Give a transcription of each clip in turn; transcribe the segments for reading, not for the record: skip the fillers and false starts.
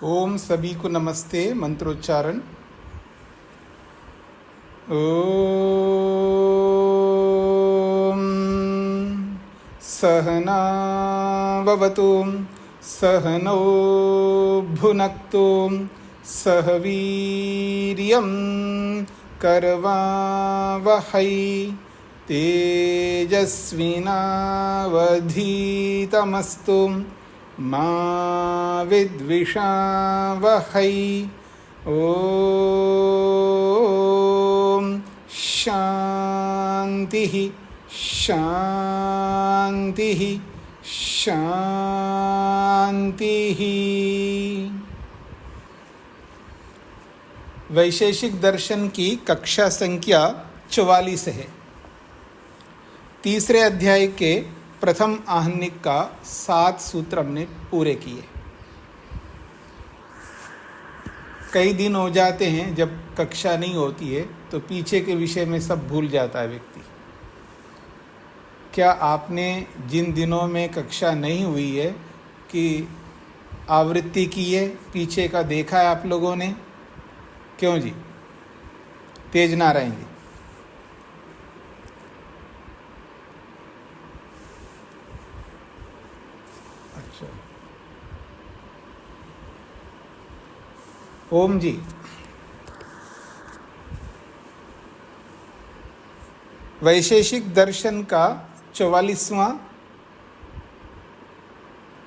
ओम सभी को नमस्ते। मंत्रोच्चारण। ओम सहना भवतु सहनौ भुनक्तु सह वीर्यं करवावहै तेजस्विनावधीतमस्तु मा विद्विषावहै। ओम शांति शांति शांति। वैशेषिक दर्शन की कक्षा संख्या 44 है। तीसरे अध्याय के प्रथम आहनिक का 7 सूत्र हमने पूरे किए। कई दिन हो जाते हैं जब कक्षा नहीं होती है तो पीछे के विषय में सब भूल जाता है व्यक्ति। क्या आपने जिन दिनों में कक्षा नहीं हुई है कि आवृत्ति की है, पीछे का देखा है आप लोगों ने? क्यों जी? तेज नारायण जी। अच्छा, ओम जी। वैशेषिक दर्शन का 44वां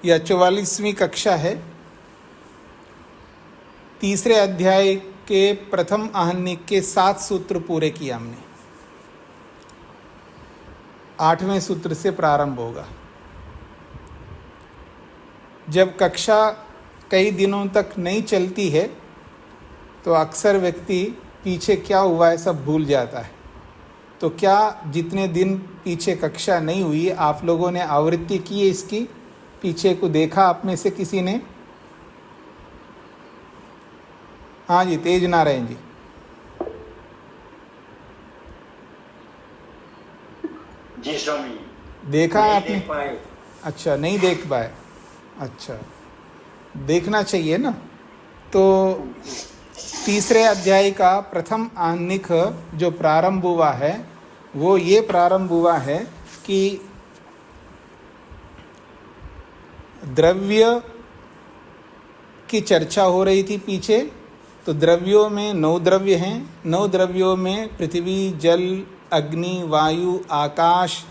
या 44वीं कक्षा है। तीसरे अध्याय के प्रथम आहनिक के 7 सूत्र पूरे किए हमने। 8वें सूत्र से प्रारंभ होगा। जब कक्षा कई दिनों तक नहीं चलती है तो अक्सर व्यक्ति पीछे क्या हुआ है सब भूल जाता है। तो क्या जितने दिन पीछे कक्षा नहीं हुई आप लोगों ने आवृत्ति की है इसकी? पीछे को देखा आप में से किसी ने? हाँ जी, तेज नारायण जी। जी स्वामी। देखा नहीं आपने? देख पाए। अच्छा, नहीं देख पाए। अच्छा, देखना चाहिए ना। तो तीसरे अध्याय का प्रथम आहनिक जो प्रारंभ हुआ है वो ये प्रारंभ हुआ है कि द्रव्य की चर्चा हो रही थी पीछे। तो द्रव्यों में 9 द्रव्य हैं। 9 द्रव्यों में पृथ्वी, जल, अग्नि, वायु, आकाश,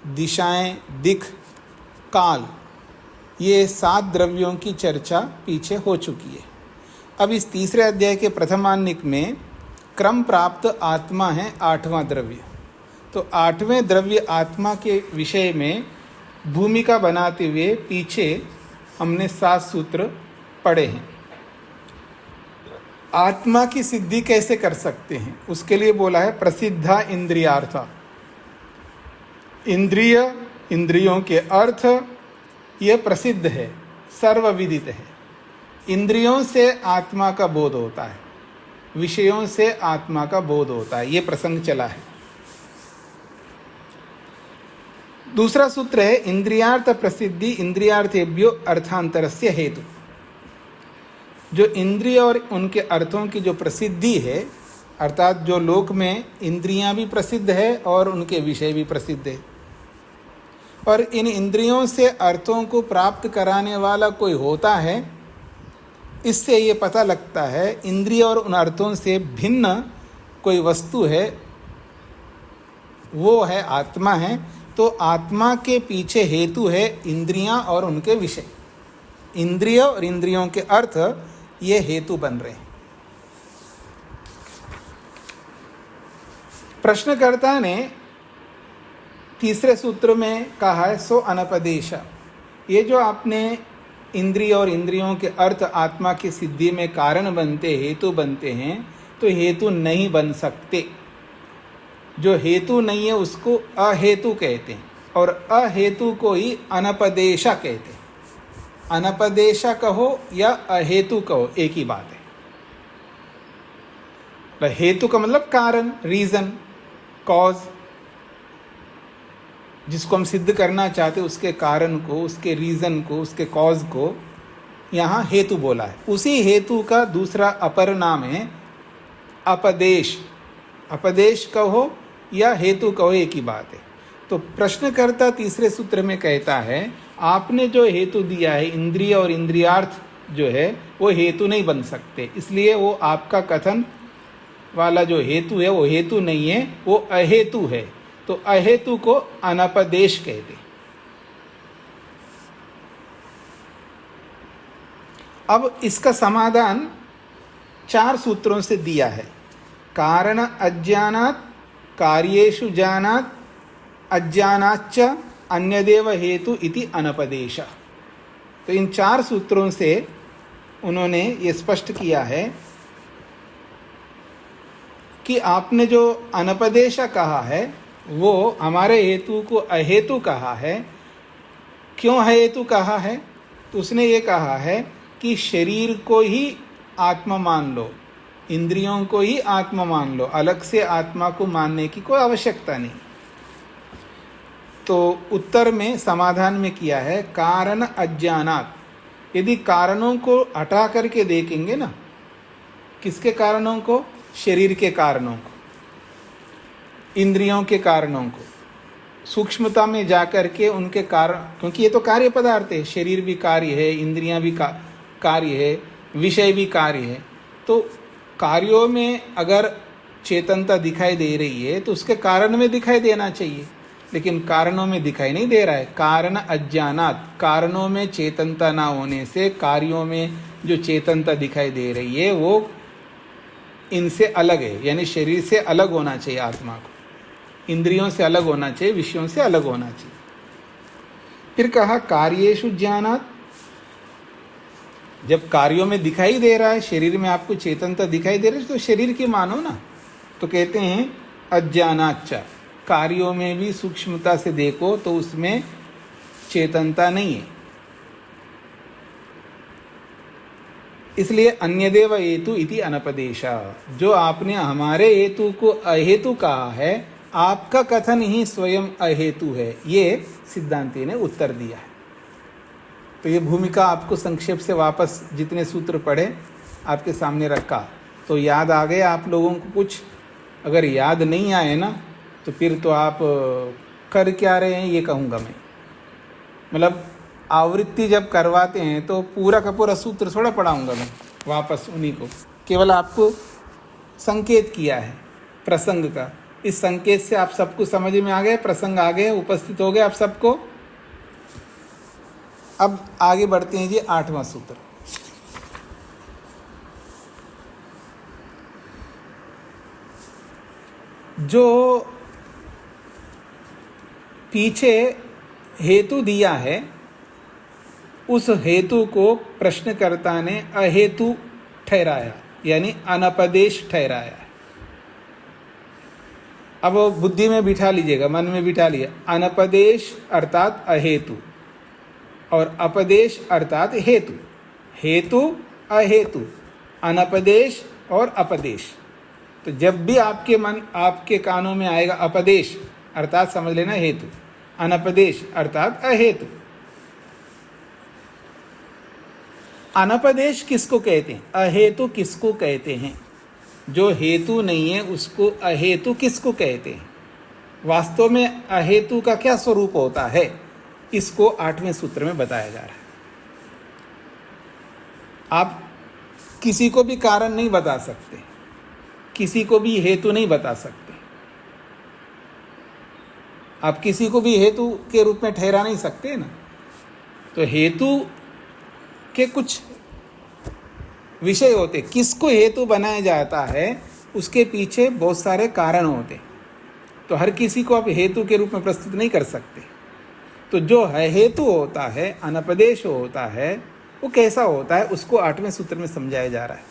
दिशाएं, दिक्, काल, ये 7 द्रव्यों की चर्चा पीछे हो चुकी है। अब इस तीसरे अध्याय के प्रथमान्निक में क्रम प्राप्त आत्मा है 8वां द्रव्य। तो 8वें द्रव्य आत्मा के विषय में भूमिका बनाते हुए पीछे हमने 7 सूत्र पढ़े हैं। आत्मा की सिद्धि कैसे कर सकते हैं उसके लिए बोला है प्रसिद्धा इंद्रियार्थ। इंद्रिय, इंद्रियों के अर्थ ये प्रसिद्ध है, सर्वविदित है। इंद्रियों से आत्मा का बोध होता है, विषयों से आत्मा का बोध होता है। ये प्रसंग चला है। दूसरा सूत्र है इंद्रियार्थ प्रसिद्धि इंद्रियार्थेभ्यो अर्थांतरस्य हेतु। जो इंद्रिय और उनके अर्थों की जो प्रसिद्धि है, अर्थात जो लोक में इंद्रियां भी प्रसिद्ध है और उनके विषय भी प्रसिद्ध है, और इन इंद्रियों से अर्थों को प्राप्त कराने वाला कोई होता है, इससे ये पता लगता है इंद्रिय और उन अर्थों से भिन्न कोई वस्तु है, वो है आत्मा है। तो आत्मा के पीछे हेतु है इंद्रियां और उनके विषय। इंद्रिय और इंद्रियों के अर्थ ये हेतु बन रहे हैं। प्रश्नकर्ता ने तीसरे सूत्र में कहा है सो अनपदेश। ये जो आपने इंद्रिय और इंद्रियों के अर्थ आत्मा की सिद्धि में कारण बनते, हेतु बनते हैं, तो हेतु नहीं बन सकते। जो हेतु नहीं है उसको अहेतु कहते हैं और अहेतु को ही अनपदेशा कहते हैं। अनपदेशा कहो या अहेतु कहो एक ही बात है। हेतु का मतलब कारण, रीजन, कॉज। जिसको हम सिद्ध करना चाहते उसके कारण को, उसके रीजन को, उसके कॉज को यहाँ हेतु बोला है। उसी हेतु का दूसरा अपर नाम है अपदेश। अपदेश कहो या हेतु कहो, एक ही बात है। तो प्रश्नकर्ता तीसरे सूत्र में कहता है आपने जो हेतु दिया है इंद्रिय और इंद्रियार्थ जो है वो हेतु नहीं बन सकते, इसलिए वो आपका कथन वाला जो हेतु है वो हेतु नहीं है, वो अहेतु है। तो अहेतु को अनपदेश कहते। अब इसका समाधान 4 सूत्रों से दिया है। कारण अज्ञानात्, कार्येषु जानात्, अज्ञानाच्च अन्यदेव हेतु इति अनपदेश। तो इन 4 सूत्रों से उन्होंने ये स्पष्ट किया है कि आपने जो अनपदेश कहा है वो हमारे हेतु को अहेतु कहा है। क्यों अहेतु कहा है? तो उसने ये कहा है कि शरीर को ही आत्मा मान लो, इंद्रियों को ही आत्मा मान लो, अलग से आत्मा को मानने की कोई आवश्यकता नहीं। तो उत्तर में समाधान में किया है कारण अज्ञानात्। यदि कारणों को हटा करके देखेंगे ना, किसके कारणों को? शरीर के कारणों को, इंद्रियों के कारणों को, सूक्ष्मता में जाकर के उनके कारण, क्योंकि ये तो कार्य पदार्थ है, शरीर भी कार्य है, इंद्रियां भी कार्य है, विषय भी कार्य है। तो कार्यों में अगर चेतनता दिखाई दे रही है तो उसके कारण में दिखाई देना चाहिए, लेकिन कारणों में दिखाई नहीं दे रहा है। कारण अज्ञानात्, कारणों में चेतनता ना होने से कार्यों में जो चेतनता दिखाई दे रही है वो इनसे अलग है, यानी शरीर से अलग होना चाहिए, आत्मा को इंद्रियों से अलग होना चाहिए, विषयों से अलग होना चाहिए। फिर कहा कार्येषु ज्ञानात्, जब कार्यों में दिखाई दे रहा है, शरीर में आपको चेतनता दिखाई दे रही है तो शरीर की मानो ना। तो कहते हैं अज्ञानाच्च, कार्यों में भी सूक्ष्मता से देखो तो उसमें चेतनता नहीं है, इसलिए अन्यदेव हेतु इति अनपदेशा। जो आपने हमारे हेतु को अहेतु कहा है, आपका कथन ही स्वयं अहेतु है, ये सिद्धांती ने उत्तर दिया है। तो ये भूमिका आपको संक्षेप से वापस जितने सूत्र पढ़े आपके सामने रखा, तो याद आ गए आप लोगों को कुछ? अगर याद नहीं आए ना तो फिर तो आप कर क्या रहे हैं ये कहूँगा मैं। मतलब आवृत्ति जब करवाते हैं तो पूरा का पूरा सूत्र थोड़ा पढ़ाऊँगा मैं वापस उन्हीं को, केवल आपको संकेत किया है प्रसंग का। इस संकेत से आप सबको समझ में आ गए, प्रसंग आ गए, उपस्थित हो गए आप सबको। अब आगे बढ़ते हैं जी 8वां सूत्र। जो पीछे हेतु दिया है उस हेतु को प्रश्नकर्ता ने अहेतु ठहराया, यानी अनपदेश ठहराया। अब वो बुद्धि में बिठा लीजिएगा, मन में बिठा लिया। अनपदेश अर्थात अहेतु और अपदेश अर्थात हेतु। हेतु अहेतु, अनपदेश और अपदेश। तो जब भी आपके कानों में आएगा अपदेश अर्थात समझ लेना हेतु, अनपदेश अर्थात अहेतु। अनपदेश किसको कहते हैं? अहेतु किसको कहते हैं? जो हेतु नहीं है उसको अहेतु किसको कहते हैं? वास्तव में अहेतु का क्या स्वरूप होता है, इसको 8वें सूत्र में बताया जा रहा है। आप किसी को भी कारण नहीं बता सकते, किसी को भी हेतु नहीं बता सकते, आप किसी को भी हेतु के रूप में ठहरा नहीं सकते ना। तो हेतु के कुछ विषय होते, किसको हेतु बनाया जाता है उसके पीछे बहुत सारे कारण होते, तो हर किसी को आप हेतु के रूप में प्रस्तुत नहीं कर सकते। तो जो है हेतु होता है, अनपदेश होता है, वो कैसा होता है उसको 8वें सूत्र में समझाया जा रहा है।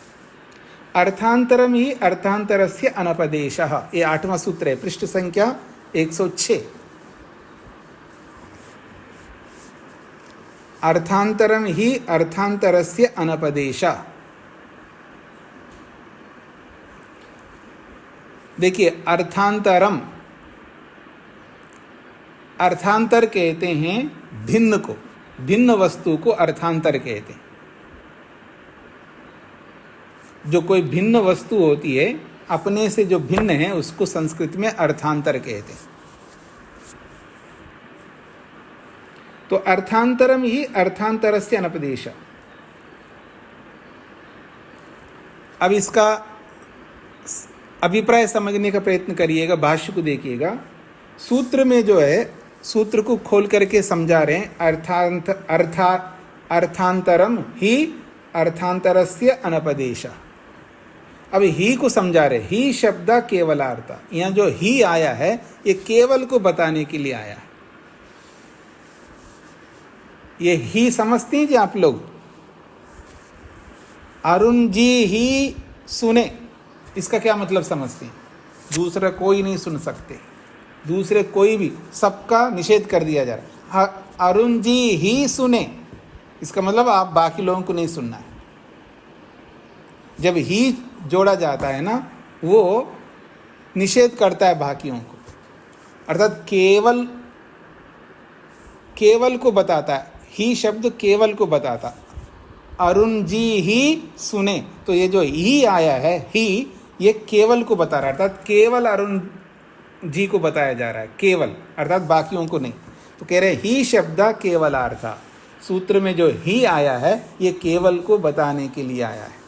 अर्थांतरम ही अर्थांतरस्य अनपदेशः, ये 8वां सूत्र है, पृष्ठ संख्या 106। अर्थांतरम ही अर्थांतरस्य अनपदेशः। देखिए अर्थांतरम, अर्थांतर कहते हैं भिन्न को, भिन्न वस्तु को अर्थांतर कहते हैं। जो कोई भिन्न वस्तु होती है, अपने से जो भिन्न है, उसको संस्कृत में अर्थांतर कहते हैं। तो अर्थांतरम ही अर्थांतरस्य अनपदेश। अब इसका अभिप्राय समझने का प्रयत्न करिएगा, भाष्य को देखिएगा। सूत्र में जो है, सूत्र को खोल करके समझा रहे हैं, अर्थांतरम ही अर्थांतरस्य अनपदेश। अब ही को समझा रहे, ही शब्द केवलार्थ। यहाँ जो ही आया है, ये केवल को बताने के लिए आया है। ये ही समझते हैं जी आप लोग? अरुण जी ही सुने, इसका क्या मतलब समझते हैं? दूसरा कोई नहीं सुन सकते, दूसरे कोई भी, सबका निषेध कर दिया जा रहा है। अरुण जी ही सुने, इसका मतलब आप बाकी लोगों को नहीं सुनना है। जब ही जोड़ा जाता है ना, वो निषेध करता है बाकियों को, अर्थात केवल को बताता है। ही शब्द केवल को बताता। अरुण जी ही सुने, तो ये जो ही आया है, ही, ये केवल को बता रहा है, अर्थात केवल अरुण जी को बताया जा रहा है, केवल, अर्थात बाकियों को नहीं। तो कह रहे ही शब्द केवलार्थ। सूत्र में जो ही आया है, ये केवल को बताने के लिए आया है।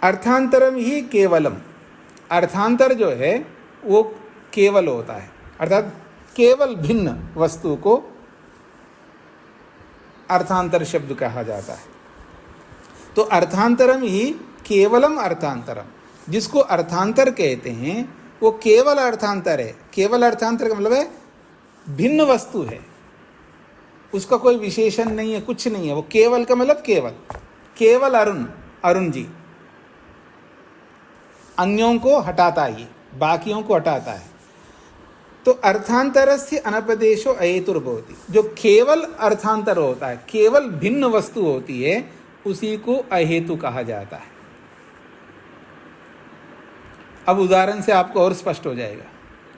अर्थांतरम ही केवलम। अर्थांतर जो है वो केवल होता है, अर्थात केवल भिन्न वस्तु को अर्थांतर शब्द कहा जाता है। तो अर्थांतरम ही केवलम अर्थांतरम, जिसको अर्थांतर कहते हैं वो केवल अर्थांतर है। केवल अर्थांतर का मतलब है भिन्न वस्तु है, उसका कोई विशेषण नहीं है, कुछ नहीं है। वो केवल का मतलब केवल अरुण जी, अन्यों को हटाता है, ये बाकियों को हटाता है। तो अर्थांतरस्य अनपदेशो अहेतुर्भवति। जो केवल अर्थांतर होता है, केवल भिन्न वस्तु होती है, उसी को अहेतु कहा जाता है। अब उदाहरण से आपको और स्पष्ट हो जाएगा।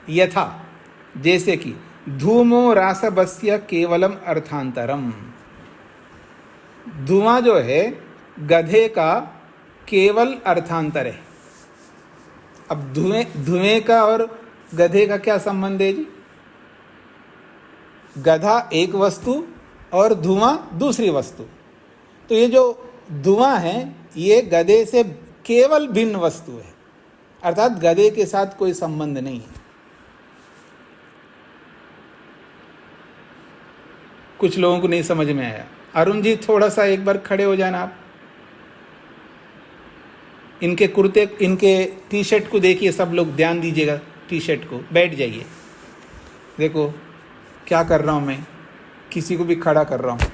यथा, जैसे कि धूमो रासबस्य केवलम अर्थांतरम। धुआं जो है गधे का केवल अर्थांतर है। अब धुएं का और गधे का क्या संबंध है जी? गधा एक वस्तु और धुआं दूसरी वस्तु। तो ये जो धुआं है, ये गधे से केवल भिन्न वस्तु है, अर्थात गधे के साथ कोई संबंध नहीं है। कुछ लोगों को नहीं समझ में आया। अरुण जी थोड़ा सा एक बार खड़े हो जाना आप। इनके कुर्ते, इनके टी शर्ट को देखिए, सब लोग ध्यान दीजिएगा टी शर्ट को। बैठ जाइए, देखो क्या कर रहा हूँ मैं, किसी को भी खड़ा कर रहा हूँ।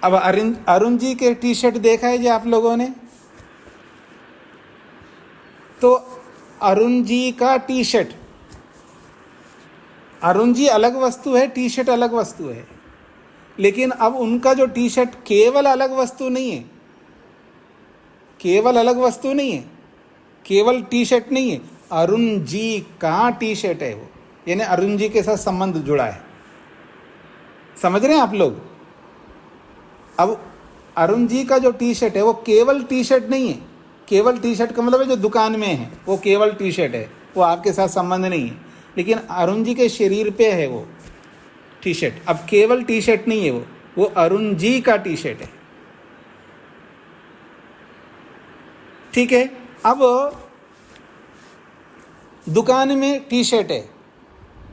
अब अरुण जी के टी शर्ट देखा है जी आप लोगों ने? तो अरुण जी का टी शर्ट, अरुण जी अलग वस्तु है, टी शर्ट अलग वस्तु है। लेकिन अब उनका जो टी शर्ट केवल अलग वस्तु नहीं है, केवल अलग वस्तु नहीं है, केवल टी शर्ट नहीं है, अरुण जी का टी शर्ट है वो, यानी अरुण जी के साथ संबंध जुड़ा है। समझ रहे हैं आप लोग? अब अरुण जी का जो टी शर्ट है वो केवल टी शर्ट नहीं है। केवल टी शर्ट का मतलब है जो दुकान में है वो केवल टी शर्ट है, वो आपके साथ संबंध नहीं है। लेकिन अरुण जी के शरीर पे है वो टी शर्ट। अब केवल टी शर्ट नहीं है वो अरुण जी का टी शर्ट है। ठीक है। अब दुकान में टी शर्ट है,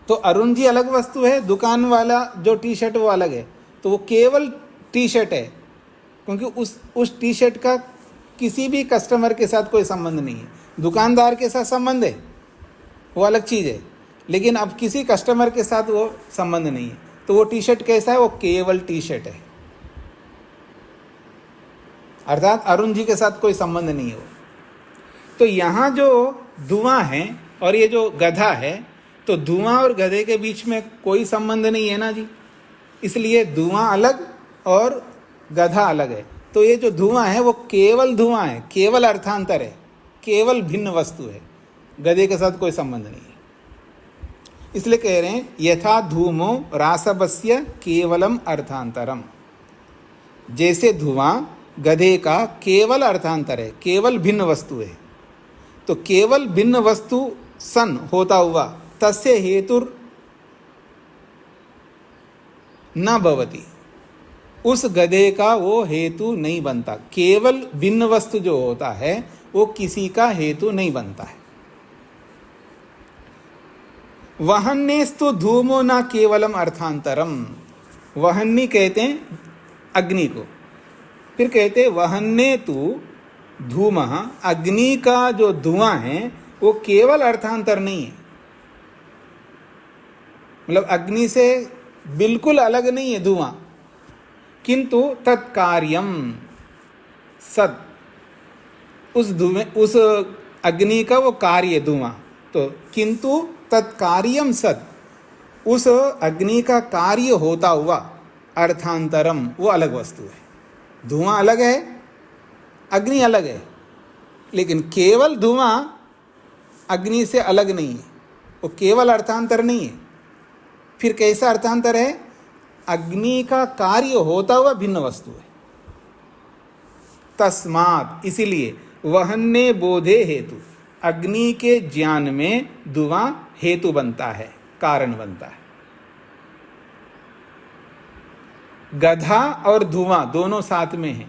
तो अरुण जी अलग वस्तु है, दुकान वाला जो टी शर्ट वो अलग है। तो वो केवल टी शर्ट है, क्योंकि उस टी शर्ट का किसी भी कस्टमर के साथ कोई संबंध नहीं है। दुकानदार के साथ संबंध है, वो अलग चीज़ है, लेकिन अब किसी कस्टमर के साथ वो संबंध नहीं है। तो वो टी शर्ट कैसा है? वो केवल टी शर्ट है, अर्थात अरुण जी के साथ कोई संबंध नहीं है वो। तो यहाँ जो धुआं है और ये जो गधा है, तो धुआं और गधे के बीच में कोई संबंध नहीं है ना जी, इसलिए धुआं अलग और गधा अलग है। तो ये जो धुआं है वो केवल धुआं है, केवल अर्थांतर है, केवल भिन्न वस्तु है, गधे के साथ कोई संबंध नहीं है। इसलिए कह रहे हैं यथा धूमो रासबस्य केवलम अर्थांतरम। जैसे धुआं गधे का केवल अर्थांतर है, केवल भिन्न वस्तु है। तो केवल भिन्न वस्तु सन होता हुआ तस्य हेतुर न भवति, उस गधे का वो हेतु नहीं बनता। केवल भिन्न वस्तु जो होता है वो किसी का हेतु नहीं बनता है। वहन्नेस्तु धूमो न केवलम अर्थांतरम, वहन्नी कहते हैं अग्नि को। फिर कहते वहन्ने तु धूम, अग्नि का जो धुआं है वो केवल अर्थांतर नहीं है, मतलब अग्नि से बिल्कुल अलग नहीं है धुआं, किंतु तत्कार्यम सद, उस धुएं, उस अग्नि का वो कार्य धुआं, तो किंतु तत्कार्यम सद, उस अग्नि का कार्य होता हुआ अर्थांतरम, वो अलग वस्तु है। धुआं अलग है, अग्नि अलग है, लेकिन केवल धुआं अग्नि से अलग नहीं है, वो केवल अर्थांतर नहीं है। फिर कैसा अर्थांतर है? अग्नि का कार्य होता हुआ भिन्न वस्तु है। तस्मात्, इसीलिए वहन्ने बोधे हेतु, अग्नि के ज्ञान में धुआं हेतु बनता है, कारण बनता है। गधा और धुआं दोनों साथ में है।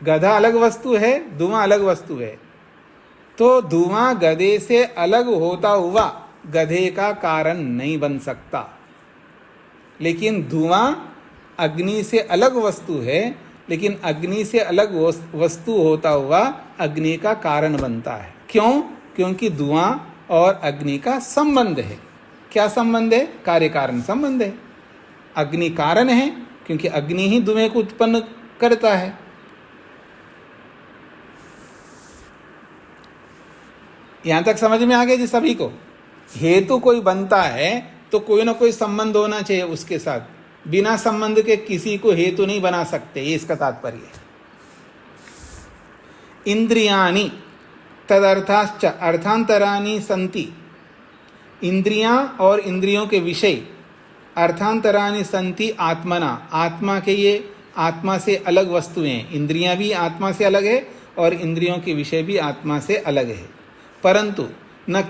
गधा अलग वस्तु है, धुआं अलग वस्तु है। तो धुआं गधे से अलग होता हुआ गधे का कारण नहीं बन सकता, लेकिन धुआं अग्नि से अलग वस्तु है, लेकिन अग्नि से अलग वस्तु होता हुआ अग्नि का कारण बनता है। क्यों? क्योंकि धुआं और अग्नि का संबंध है। क्या संबंध है? कार्य कारण संबंध है। अग्नि कारण है क्योंकि अग्नि ही धुएं को उत्पन्न करता है। यहां तक समझ में आ गया जी सभी को? हेतु कोई बनता है तो कोई ना कोई संबंध होना चाहिए उसके साथ, बिना संबंध के किसी को हेतु नहीं बना सकते, ये इसका तात्पर्य है। इंद्रियाणि तदर्थाश्च अर्थांतराणि संति, इंद्रियां और इंद्रियों के विषय अर्थांतराणि संति आत्मना, आत्मा के ये आत्मा से अलग वस्तुएं हैं। इंद्रियां भी आत्मा से अलग है और इंद्रियों के विषय भी आत्मा से अलग है, परंतु न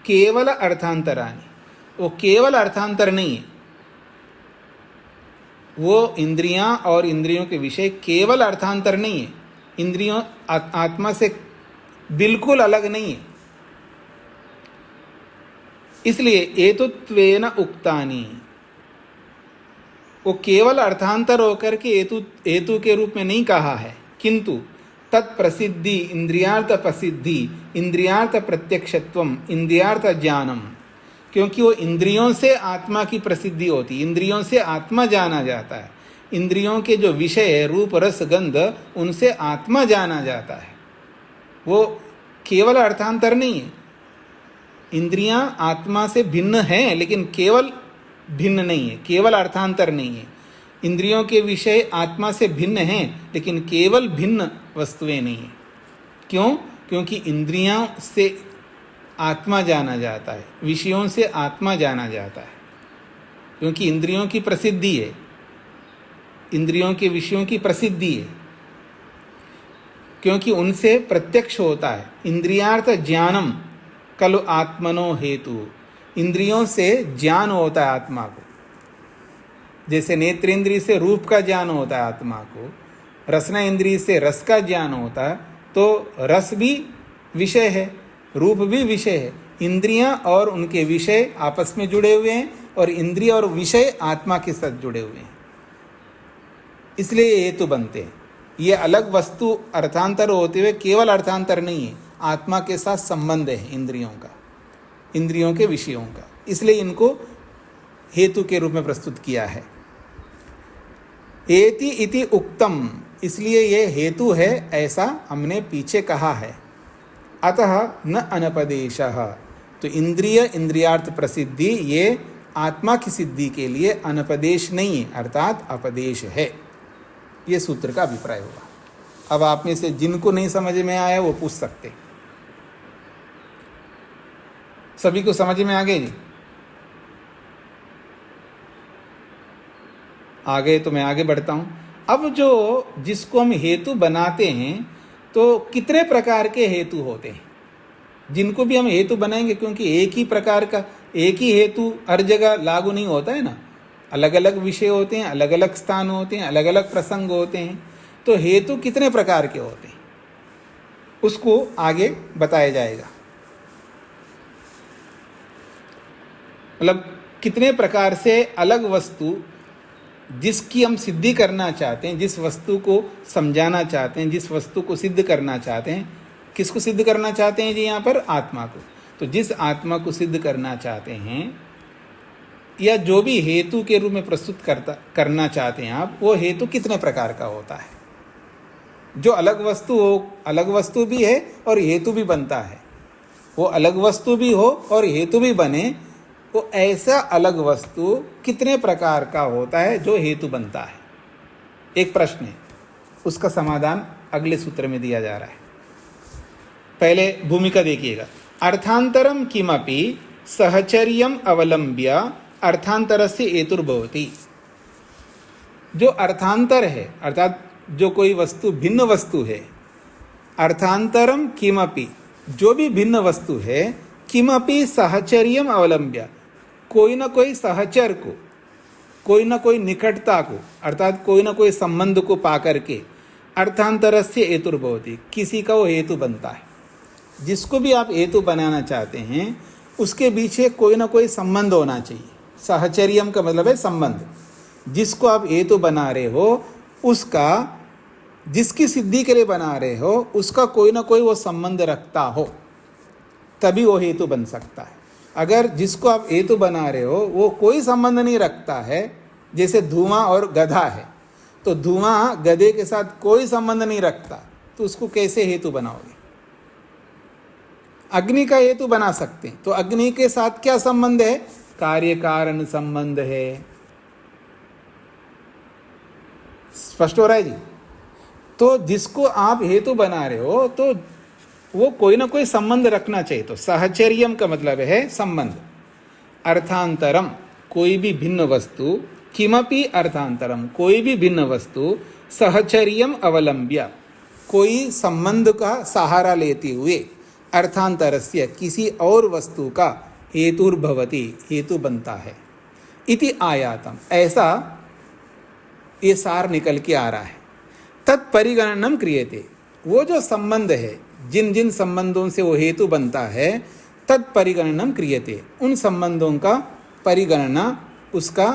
केवल अर्थांतराणि, वो केवल अर्थांतर नहीं है। वो इंद्रियां और इंद्रियों के विषय केवल अर्थांतर नहीं है, इंद्रियों आत्मा से बिल्कुल अलग नहीं है। इसलिए एतुत्वेन उक्तानि, वो केवल अर्थांतर होकर के हेतु के रूप में नहीं कहा है, किंतु तत्प्रसिद्धि इंद्रियार्थ प्रसिद्धि, इंद्रियार्थ प्रत्यक्षत्वम, इंद्रियार्थ ज्ञानम, क्योंकि वो इंद्रियों से आत्मा की प्रसिद्धि होती, इंद्रियों से आत्मा जाना जाता है। इंद्रियों के जो विषय है रूप रस गंध, उनसे आत्मा जाना जाता है। वो केवल अर्थांतर नहीं है। इंद्रियां आत्मा से भिन्न हैं, लेकिन केवल भिन्न नहीं है, केवल अर्थांतर नहीं है। इंद्रियों के विषय आत्मा से भिन्न हैं, लेकिन केवल भिन्न वस्तुएं नहीं है। क्यों? क्योंकि इंद्रियों से आत्मा जाना जाता है, विषयों से आत्मा जाना जाता है, क्योंकि इंद्रियों की प्रसिद्धि है, इंद्रियों के विषयों की प्रसिद्धि है, क्योंकि उनसे प्रत्यक्ष होता है। इंद्रियार्थ ज्ञानम खलु आत्मनो हेतु, इंद्रियों से ज्ञान होता है आत्मा को। जैसे नेत्रेंद्रिय से रूप का ज्ञान होता है आत्मा को, रसना इंद्रिय से रस का ज्ञान होता है, तो रस भी विषय है, रूप भी विषय है। इंद्रियां और उनके विषय आपस में जुड़े हुए हैं और इंद्रिय और विषय आत्मा के साथ जुड़े हुए हैं, इसलिए ये हेतु बनते हैं। ये अलग वस्तु अर्थांतर होते हुए केवल अर्थांतर नहीं है, आत्मा के साथ संबंध है इंद्रियों का, इंद्रियों के विषयों का, इसलिए इनको हेतु के रूप में प्रस्तुत किया है। एति इति उक्तम, इसलिए ये हेतु है ऐसा हमने पीछे कहा है। अतः न अनपदेशः, तो इंद्रिय इंद्रियार्थ प्रसिद्धि ये आत्मा की सिद्धि के लिए अनपदेश नहीं है, अर्थात अपदेश है। ये सूत्र का अभिप्राय हुआ। अब आप में से जिनको नहीं समझ में आया वो पूछ सकते। सभी को समझ में आ गए जी? आ गए तो मैं आगे बढ़ता हूँ। अब जो जिसको हम हेतु बनाते हैं तो कितने प्रकार के हेतु होते हैं जिनको भी हम हेतु बनाएंगे, क्योंकि एक ही प्रकार का एक ही हेतु हर जगह लागू नहीं होता है ना, अलग अलग विषय होते हैं, अलग अलग स्थान होते हैं, अलग अलग प्रसंग होते हैं। तो हेतु कितने प्रकार के होते हैं उसको आगे बताया जाएगा। मतलब कितने प्रकार से अलग वस्तु जिसकी हम सिद्धि करना चाहते हैं, जिस वस्तु को समझाना चाहते हैं, जिस वस्तु को सिद्ध करना चाहते हैं, किसको सिद्ध करना चाहते हैं जी यहाँ पर? आत्मा को। तो जिस आत्मा को सिद्ध करना चाहते हैं या जो भी हेतु के रूप में प्रस्तुत करना चाहते हैं आप, वो हेतु कितने प्रकार का होता है? जो अलग वस्तु हो, अलग वस्तु भी है और हेतु भी बनता है, वो अलग वस्तु भी हो और हेतु भी बने, वो ऐसा अलग वस्तु कितने प्रकार का होता है जो हेतु बनता है? एक प्रश्न है, उसका समाधान अगले सूत्र में दिया जा रहा है। पहले भूमिका देखिएगा। अर्थांतरम किमपि सहचर्यम अवलंब्य अर्थांतरस्य हेतुर्भवति। जो अर्थांतर है, अर्थात जो कोई वस्तु भिन्न वस्तु है, अर्थांतरम किमपि, जो भी भिन्न वस्तु है, किमपि सहचर्यम अवलंब्य, कोई ना कोई सहचर को, कोई ना कोई निकटता को, अर्थात कोई ना कोई संबंध को पाकर के अर्थांतरस्य हेतुर्भवति, किसी का वो हेतु बनता है। जिसको भी आप हेतु बनाना चाहते हैं उसके पीछे कोई ना कोई संबंध होना चाहिए। सहचर्यम का मतलब है संबंध। जिसको आप हेतु बना रहे हो उसका, जिसकी सिद्धि के लिए बना रहे हो उसका कोई ना कोई वो संबंध रखता हो, तभी वो हेतु बन सकता है। अगर जिसको आप हेतु बना रहे हो वो कोई संबंध नहीं रखता है, जैसे धुआं और गधा है, तो धुआं गधे के साथ कोई संबंध नहीं रखता, तो उसको कैसे हेतु बनाओगे? अग्नि का हेतु बना सकते हैं, तो अग्नि के साथ क्या संबंध है? कार्य कारण संबंध है। स्पष्ट हो रहा है जी? तो जिसको आप हेतु बना रहे हो तो वो कोई ना कोई संबंध रखना चाहिए। तो सहचर्यम का मतलब है संबंध। अर्थांतरम, कोई भी भिन्न वस्तु, किमपि अर्थांतरम, कोई भी भिन्न वस्तु, सहचर्यम अवलंब्य, कोई संबंध का सहारा लेते हुए, अर्थांतरस्य, किसी और वस्तु का हेतुर्भवति, हेतु बनता है। इति आयातम, ऐसा ये सार निकल के आ रहा है। तत्परिगणनम क्रियते, वो जो संबंध है, जिन जिन संबंधों से वो हेतु बनता है, तत्परिगणनम क्रियते, उन संबंधों का परिगणना, उसका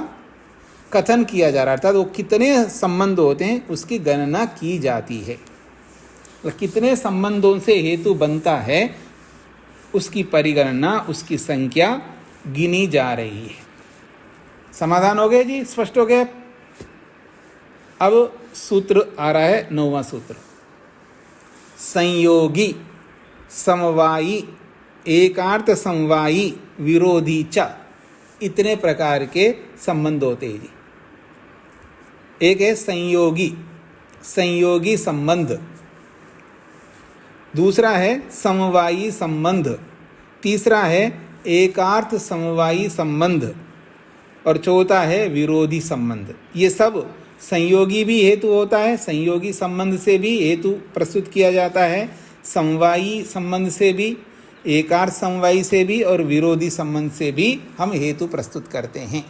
कथन किया जा रहा है। अर्थात वो कितने संबंध होते हैं उसकी गणना की जाती है। कितने संबंधों से हेतु बनता है उसकी परिगणना, उसकी संख्या गिनी जा रही है। समाधान हो गया जी? स्पष्ट हो गया? अब सूत्र आ रहा है, 9वां सूत्र। संयोगी, समवायी, एकार्थ समवायी, विरोधी च, इतने प्रकार के संबंध होते हैं जी। एक है संयोगी, संयोगी संबंध, दूसरा है समवायी संबंध, तीसरा है एकार्थ समवायी संबंध, और चौथा है विरोधी संबंध। ये सब संयोगी भी हेतु होता है, संयोगी संबंध से भी हेतु प्रस्तुत किया जाता है, समवायी संबंध से भी, एकार्थ समवायी से भी और विरोधी संबंध से भी हम हेतु प्रस्तुत करते हैं।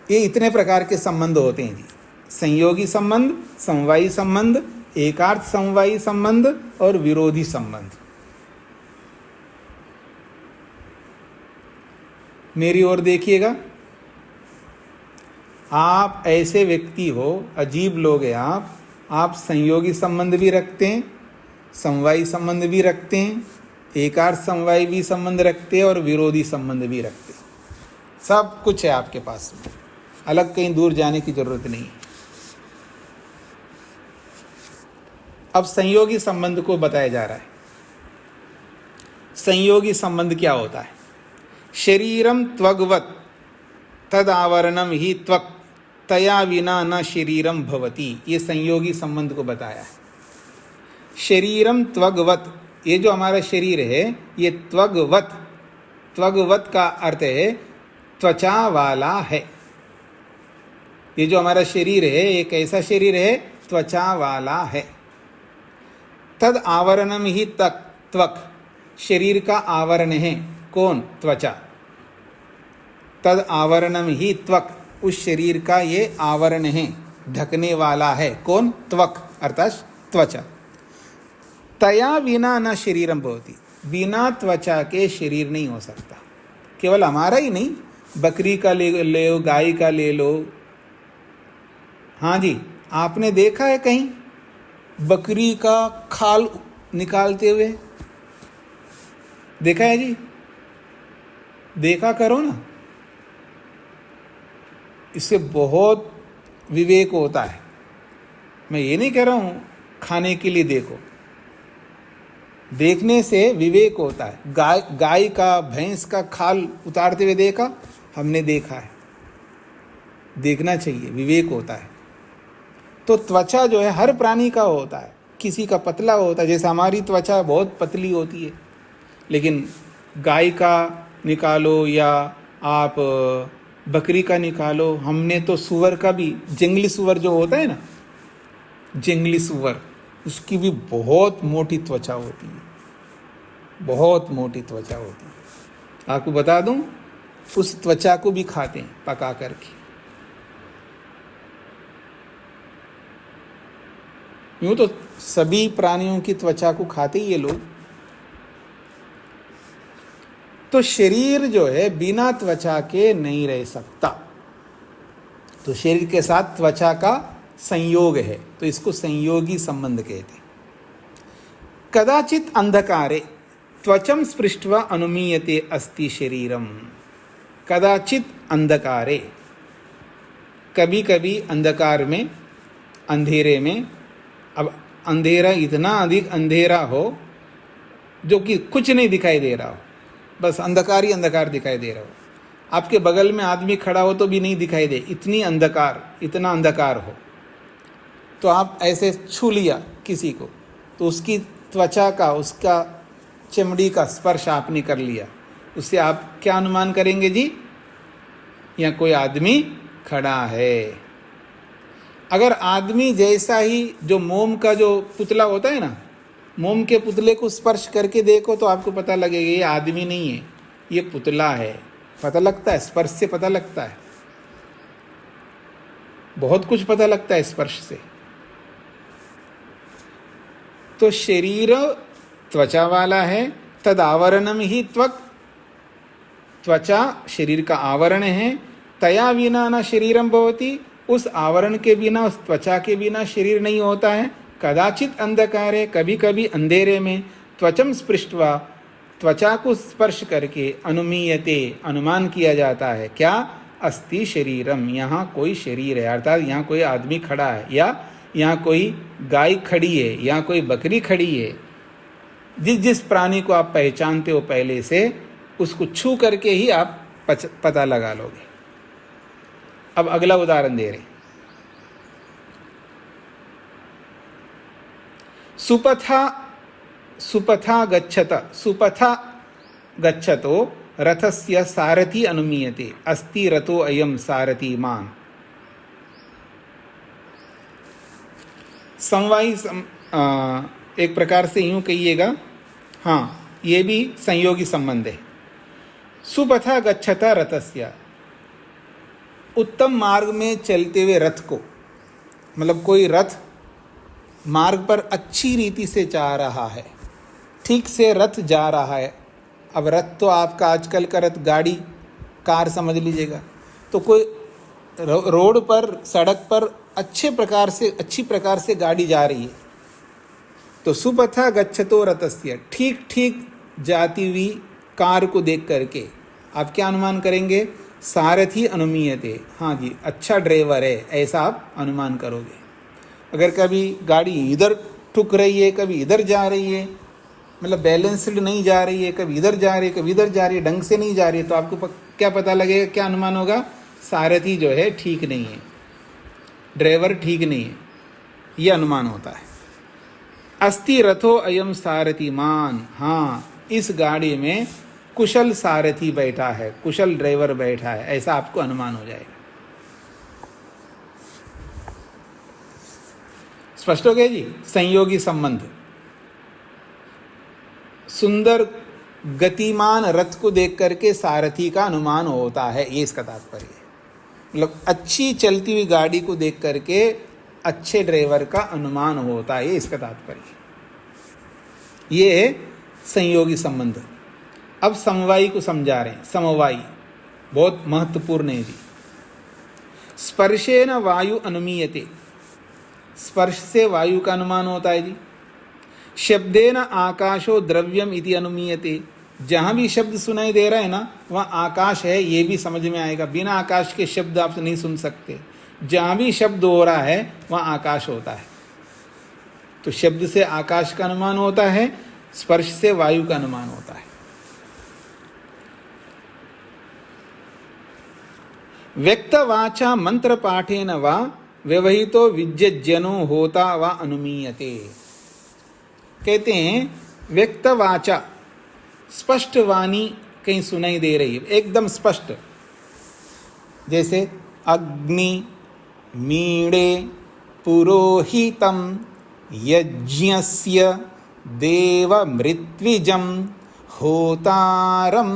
ये इतने प्रकार के संबंध होते हैं जी। संयोगी संबंध, समवायी संबंध, एकार्थ समवायी संबंध और विरोधी संबंध। मेरी ओर देखिएगा। आप ऐसे व्यक्ति हो, अजीब लोग हैं आप संयोगी संबंध भी रखते हैं, समवायी संबंध भी रखते हैं, एकार्थ समवायी भी संबंध रखते हैं और विरोधी संबंध भी रखते हैं। सब कुछ है आपके पास में, अलग कहीं दूर जाने की जरूरत नहीं है। अब संयोगी संबंध को बताया जा रहा है। संयोगी संबंध क्या होता है? शरीरम त्वग्वत् तदावरणम ही त्वक् तया विना न शरीरम भवति, ये संयोगी संबंध को बताया है। शरीरम त्वग्वत्, ये जो हमारा शरीर है ये त्वग्वत्, त्वग्वत् का अर्थ है त्वचा वाला है। ये जो हमारा शरीर है ये कैसा शरीर है? त्वचा वाला है। तद आवरणम ही तक त्वक, शरीर का आवरण है कौन? त्वचा। तद आवरणम ही त्वक, उस शरीर का ये आवरण है, ढकने वाला है कौन? त्वक अर्थात त्वचा। तया बिना न शरीरम भवति, बिना त्वचा के शरीर नहीं हो सकता। केवल हमारा ही नहीं, बकरी का ले लो, गाय का ले लो। हाँ जी, आपने देखा है कहीं बकरी का खाल निकालते हुए? देखा है जी? देखा करो ना, इससे बहुत विवेक होता है। मैं ये नहीं कह रहा हूं खाने के लिए देखो, देखने से विवेक होता है। गाय का, भैंस का खाल उतारते हुए देखा? हमने देखा है, देखना चाहिए, विवेक होता है। तो त्वचा जो है हर प्राणी का होता है, किसी का पतला होता है, जैसे हमारी त्वचा बहुत पतली होती है, लेकिन गाय का निकालो या आप बकरी का निकालो, हमने तो सुअर का भी, जंगली सुअर जो होता है ना, जंगली सुअर, उसकी भी बहुत मोटी त्वचा होती है, बहुत मोटी त्वचा होती है। आपको बता दूं, उस त्वचा को भी खाते हैं पका करके। यूं तो सभी प्राणियों की त्वचा को खाते ही ये लोग। तो शरीर जो है बिना त्वचा के नहीं रह सकता, तो शरीर के साथ त्वचा का संयोग है, तो इसको संयोगी संबंध कहते हैं। कदाचित अंधकारे त्वचम स्पृष्ट्वा अनुमीयते अस्ति शरीरम। कदाचित अंधकारे, कभी कभी अंधकार में, अंधेरे में। अब अंधेरा इतना अधिक अंधेरा हो जो कि कुछ नहीं दिखाई दे रहा हो, बस अंधकार ही अंधकार दिखाई दे रहा हो, आपके बगल में आदमी खड़ा हो तो भी नहीं दिखाई दे, इतनी अंधकार, इतना अंधकार हो, तो आप ऐसे छू लिया किसी को, तो उसकी त्वचा का, उसका चमड़ी का स्पर्श आपने कर लिया, उससे आप क्या अनुमान करेंगे जी? यहाँ कोई आदमी खड़ा है। अगर आदमी जैसा ही, जो मोम का जो पुतला होता है ना, मोम के पुतले को स्पर्श करके देखो तो आपको पता लगेगा ये आदमी नहीं है, ये पुतला है। पता लगता है, स्पर्श से पता लगता है, बहुत कुछ पता लगता है स्पर्श से। तो शरीर त्वचा वाला है, तद आवरणम ही त्वक, त्वचा शरीर का आवरण है। तया बिना न शरीरम भवति, उस आवरण के बिना, उस त्वचा के बिना शरीर नहीं होता है। कदाचित अंधकारे, कभी कभी अंधेरे में, त्वचम स्पृष्ट्वा, त्वचा को स्पर्श करके, अनुमीयते, अनुमान किया जाता है क्या? अस्ति शरीरम, यहाँ कोई शरीर है, अर्थात यहाँ कोई आदमी खड़ा है, या यहाँ कोई गाय खड़ी है, यहाँ कोई बकरी खड़ी है। जिस जिस प्राणी को आप पहचानते हो पहले से, उसको छू करके ही आप पता लगा लोगे। अब अगला उदाहरण दे रहे, सुपथा गच्छतो रथस्य सारथी अनुमीयते, अस्ति रथो अयम सारथीमान। समवायी एक प्रकार से यूं कहिएगा, हाँ ये भी संयोगी संबंध है। सुपथा गच्छता रथस्य, उत्तम मार्ग में चलते हुए रथ को, मतलब कोई रथ मार्ग पर अच्छी रीति से जा रहा है, ठीक से रथ जा रहा है। अब रथ तो आपका आजकल का रथ गाड़ी, कार समझ लीजिएगा। तो कोई रोड पर, सड़क पर अच्छी प्रकार से गाड़ी जा रही है, तो सुपथा गच्छतो रथस्य, ठीक ठीक जाती हुई कार को देख करके आप क्या अनुमान करेंगे? सारथी अनुमीयते, हाँ जी अच्छा ड्राइवर है, ऐसा आप अनुमान करोगे। अगर कभी गाड़ी इधर ठुक रही है, कभी इधर जा रही है, मतलब बैलेंस्ड नहीं जा रही है, कभी इधर जा रही है, कभी इधर जा रही है, ढंग से नहीं जा रही है, तो आपको क्या पता लगेगा, क्या अनुमान होगा? सारथी जो है ठीक नहीं है, ड्राइवर ठीक नहीं है, ये अनुमान होता है। अस्ति रथो अयम सारथीमान, हाँ इस गाड़ी में कुशल सारथी बैठा है, कुशल ड्राइवर बैठा है, ऐसा आपको अनुमान हो जाएगा। स्पष्ट हो गया जी। संयोगी संबंध, सुंदर गतिमान रथ को देख करके सारथी का अनुमान होता है, ये इसका तात्पर्य है। मतलब अच्छी चलती हुई गाड़ी को देख करके अच्छे ड्राइवर का अनुमान होता है, ये इसका तात्पर्य है। ये है संयोगी संबंध। अब समवायी को समझा रहे हैं। समवायी बहुत महत्वपूर्ण है जी। स्पर्शेन वायु अनुमीयते, स्पर्श से वायु का अनुमान होता है जी। शब्देन आकाशो द्रव्यम इति अनुमीयते, जहाँ भी शब्द सुनाई दे रहा है ना वहाँ आकाश है, ये भी समझ में आएगा। बिना आकाश के शब्द आप नहीं सुन सकते। जहाँ भी शब्द हो रहा है वहाँ आकाश होता है। तो शब्द से आकाश का अनुमान होता है, स्पर्श से वायु का अनुमान होता है। व्यक्तवाचा मंत्र पाठेन वा व्यवहितो विज्जनो होता वा अनुमीयते। कहते हैं व्यक्तवाचा, स्पष्ट वाणी कहीं सुनाई दे रही है, एकदम स्पष्ट, जैसे अग्नि मीणे पुरोहितम यज्ञस्य देवमृत्विजं होतारम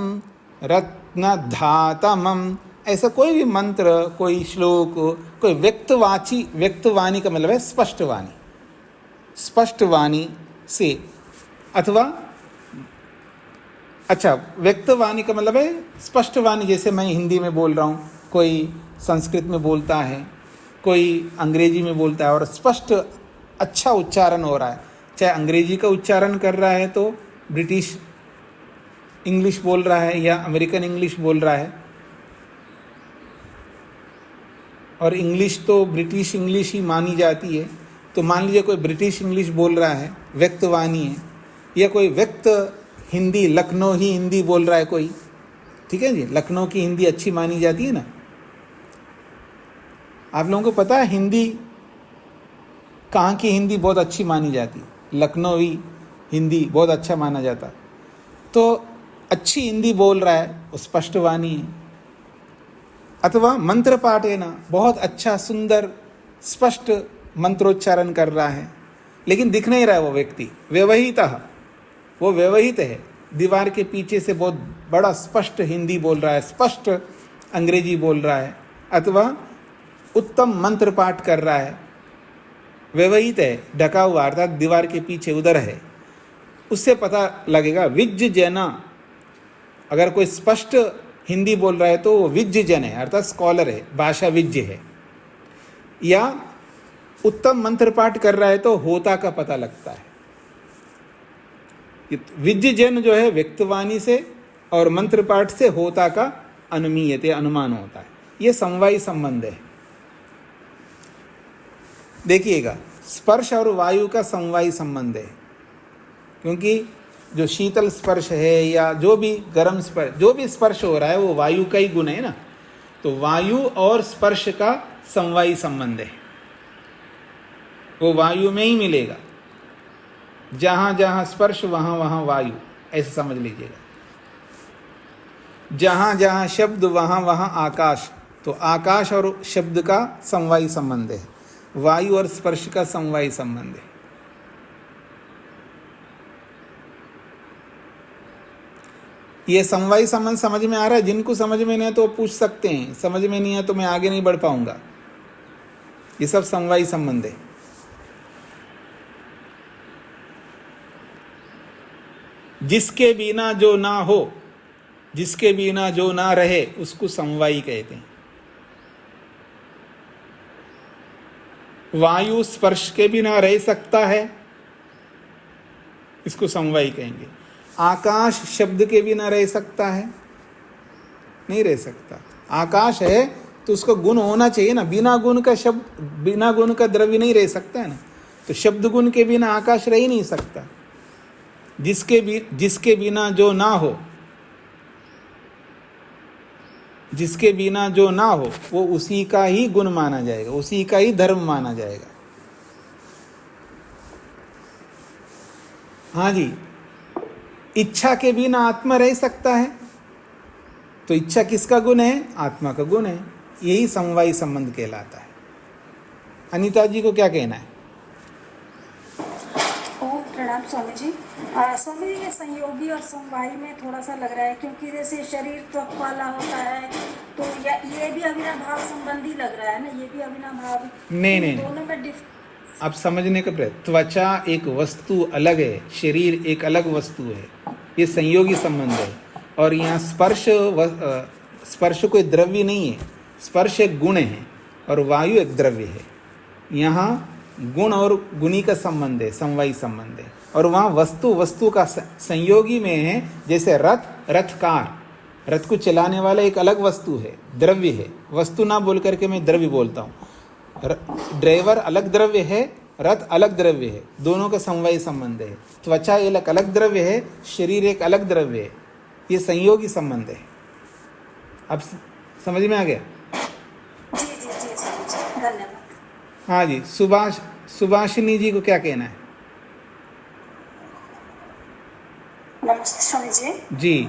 रत्नधातमम, ऐसा कोई भी मंत्र, कोई श्लोक, कोई व्यक्तवाणी का मतलब है स्पष्ट वाणी, स्पष्ट वाणी से, अथवा अच्छा व्यक्तवाणी का मतलब है स्पष्ट वाणी। जैसे मैं हिंदी में बोल रहा हूँ, कोई संस्कृत में बोलता है, कोई अंग्रेजी में बोलता है और स्पष्ट अच्छा उच्चारण हो रहा है। चाहे अंग्रेजी का उच्चारण कर रहा है तो ब्रिटिश इंग्लिश बोल रहा है या अमेरिकन इंग्लिश बोल रहा है, और इंग्लिश तो ब्रिटिश इंग्लिश ही मानी जाती है। तो मान लीजिए कोई ब्रिटिश इंग्लिश बोल रहा है, व्यक्तवाणी है, या कोई व्यक्त हिंदी, लखनऊ ही हिंदी बोल रहा है कोई, ठीक है जी, लखनऊ की हिंदी अच्छी मानी जाती है ना। आप लोगों को पता है हिंदी कहाँ की हिंदी बहुत अच्छी मानी जाती है? लखनवी हिंदी बहुत अच्छा माना जाता। तो अच्छी हिंदी बोल रहा है, वो स्पष्ट वाणी है। अथवा मंत्र पाठ है ना, बहुत अच्छा सुंदर स्पष्ट मंत्रोच्चारण कर रहा है, लेकिन दिख नहीं रहा है वो व्यक्ति, व्यवहितः, वो व्यवहित है, दीवार के पीछे से बहुत बड़ा स्पष्ट हिंदी बोल रहा है, स्पष्ट अंग्रेजी बोल रहा है, अथवा उत्तम मंत्र पाठ कर रहा है, व्यवहित है, ढका हुआ, अर्थात दीवार के पीछे उधर है, उससे पता लगेगा। विज्ज जना, अगर कोई स्पष्ट हिंदी बोल रहा है तो वो विज्ज जन है, अर्थात स्कॉलर है, भाषा विज्ज है। या उत्तम मंत्र पाठ कर रहा है तो होता का पता लगता है। विज्ज जन जो है व्यक्तवाणी से और मंत्र पाठ से होता का अनुमीयते, अनुमान होता है। ये समवायी संबंध है। देखिएगा, स्पर्श और वायु का समवायी संबंध है, क्योंकि जो शीतल स्पर्श है या जो भी गर्म स्पर्श, जो भी स्पर्श हो रहा है वो वायु का ही गुण है ना। तो वायु और स्पर्श का समवायी संबंध है, वो वायु में ही मिलेगा। जहाँ जहाँ स्पर्श वहाँ वहाँ वायु, ऐसे समझ लीजिएगा। जहाँ जहाँ शब्द वहाँ वहाँ आकाश, तो आकाश और शब्द का समवायी संबंध है, वायु और स्पर्श का समवायी संबंध है। ये समवायी संबंध समझ में आ रहा है? जिनको समझ में नहीं है तो पूछ सकते हैं, समझ में नहीं है तो मैं आगे नहीं बढ़ पाऊंगा। ये सब समवायी संबंध है। जिसके बिना जो ना हो, जिसके बिना जो ना रहे, उसको समवायी कहते हैं। वायु स्पर्श के बिना रह सकता है, इसको समवायी कहेंगे। आकाश शब्द के बिना रह सकता है? नहीं रह सकता। आकाश है तो उसका गुण होना चाहिए ना, बिना गुण का शब्द, बिना गुण का द्रव्य नहीं रह सकता है ना। तो शब्द गुण के बिना आकाश रह ही नहीं सकता। जिसके बिना जो ना हो, जिसके बिना जो ना हो, वो उसी का ही गुण माना जाएगा, उसी का ही धर्म माना जाएगा। हाँ जी, इच्छा के बिना आत्मा रह सकता है, तो इच्छा किसका गुण है? आत्मा का गुण है। यही समवायी संबंध कहलाता है। अनीता जी को क्या कहना है? प्रणाम स्वामी जी। स्वामी जी, ये संयोगी और समवायी में थोड़ा सा लग रहा है, क्योंकि जैसे शरीर त्वक वाला होता है तो ये भी अविनाभाव संबंधी लग रहा है ना, ये भी अविनाभाव। नहीं नहीं, दोनों में आप समझने का प्रयत्न, त्वचा एक वस्तु अलग है, शरीर एक अलग वस्तु है, ये संयोगी संबंध है। और यहाँ स्पर्श कोई द्रव्य नहीं है, स्पर्श एक गुण है और वायु एक द्रव्य है। यहाँ गुण और गुणी का संबंध है, समवायी संबंध है। और वहाँ वस्तु का संयोगी में है, जैसे रथकार, रथ को चलाने वाला एक अलग वस्तु है, द्रव्य है। वस्तु ना बोल करके मैं द्रव्य बोलता हूँ। ड्राइवर अलग द्रव्य है, रथ अलग द्रव्य है, दोनों का समवायी संबंध है। त्वचा एक अलग द्रव्य है, शरीर एक अलग द्रव्य है, ये संयोगी संबंध है। अब समझ में आ गया? जी जी जी जी, धन्यवाद। हाँ जी, सुभाषिनी जी को क्या कहना है? नमस्ते स्वामी जी। जी,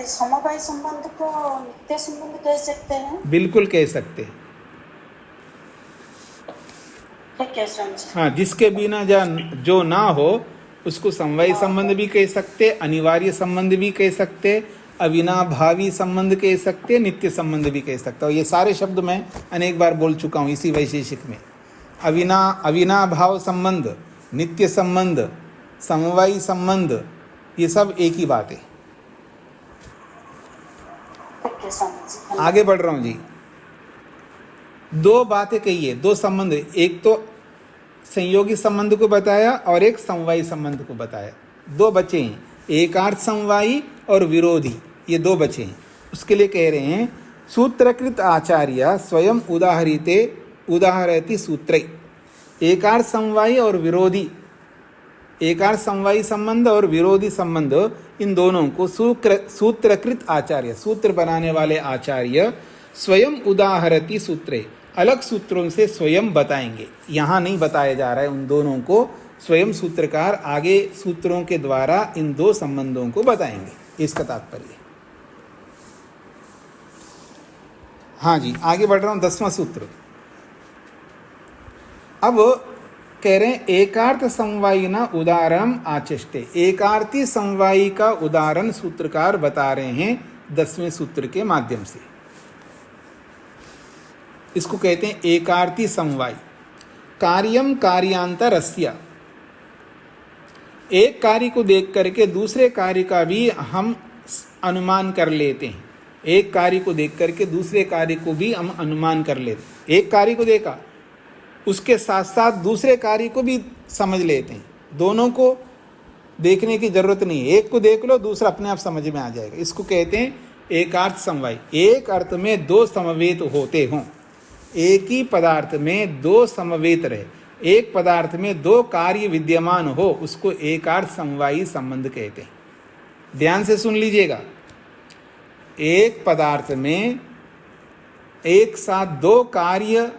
समवाय संबंध को नित्य संबंध कह सकते हैं? बिल्कुल कह सकते हैं। ठीक है स्वामी जी। हाँ, जिसके बिना जो ना हो उसको समवायी संबंध भी कह सकते, अनिवार्य संबंध भी कह सकते, अविनाभावी संबंध कह सकते, नित्य संबंध भी कह सकते। और ये सारे शब्द मैं अनेक बार बोल चुका हूँ इसी वैशेषिक में। अविनाभाव संबंध, नित्य संबंध, समवायी संबंध, ये सब एक ही बात है। आगे बढ़ रहा हूँ जी। दो बातें कही है, दो संबंध, एक तो संयोगी संबंध को बताया और एक समवायी संबंध को बताया। दो बचे हैं, एकार्थ समवायी और विरोधी, ये दो बचे हैं। उसके लिए कह रहे हैं सूत्रकृत आचार्य स्वयं उदाहरति सूत्रै। एकार्थ समवायी और विरोधी, एकार्थ समवायी संबंध और विरोधी संबंध, इन दोनों को सूत्रकृत आचार्य, सूत्र बनाने वाले आचार्य स्वयं उदाहरति सूत्रे, अलग सूत्रों से स्वयं बताएंगे। यहाँ नहीं बताया जा रहा है, उन दोनों को स्वयं सूत्रकार आगे सूत्रों के द्वारा इन दो संबंधों को बताएंगे, इसका तात्पर्य। हाँ जी, आगे बढ़ रहा हूँ। 10वां सूत्र। अब कह रहे हैं एकार्थ समवायी ना उदाहरण आचष्टे। एकार्थी समवायी का उदाहरण सूत्रकार बता रहे हैं 10वें सूत्र के माध्यम से। इसको कहते हैं एकार्थी समवायी। कार्यम कार्यांतरस्य, एक कार्य को देख करके दूसरे कार्य का भी हम अनुमान कर लेते हैं। एक कार्य को देख करके दूसरे कार्य को भी हम अनुमान कर लेते हैं। एक कार्य को देखा, उसके साथ साथ दूसरे कार्य को भी समझ लेते हैं। दोनों को देखने की जरूरत नहीं है, एक को देख लो, दूसरा अपने आप समझ में आ जाएगा। इसको कहते हैं एकार्थ समवायी। एक अर्थ में दो समवेत होते हों, एक ही पदार्थ में दो समवेत रहे, एक पदार्थ में दो कार्य विद्यमान हो, उसको एकार्थ समवायी संबंध कहते हैं। ध्यान से सुन लीजिएगा। एक पदार्थ में एक साथ दो कार्य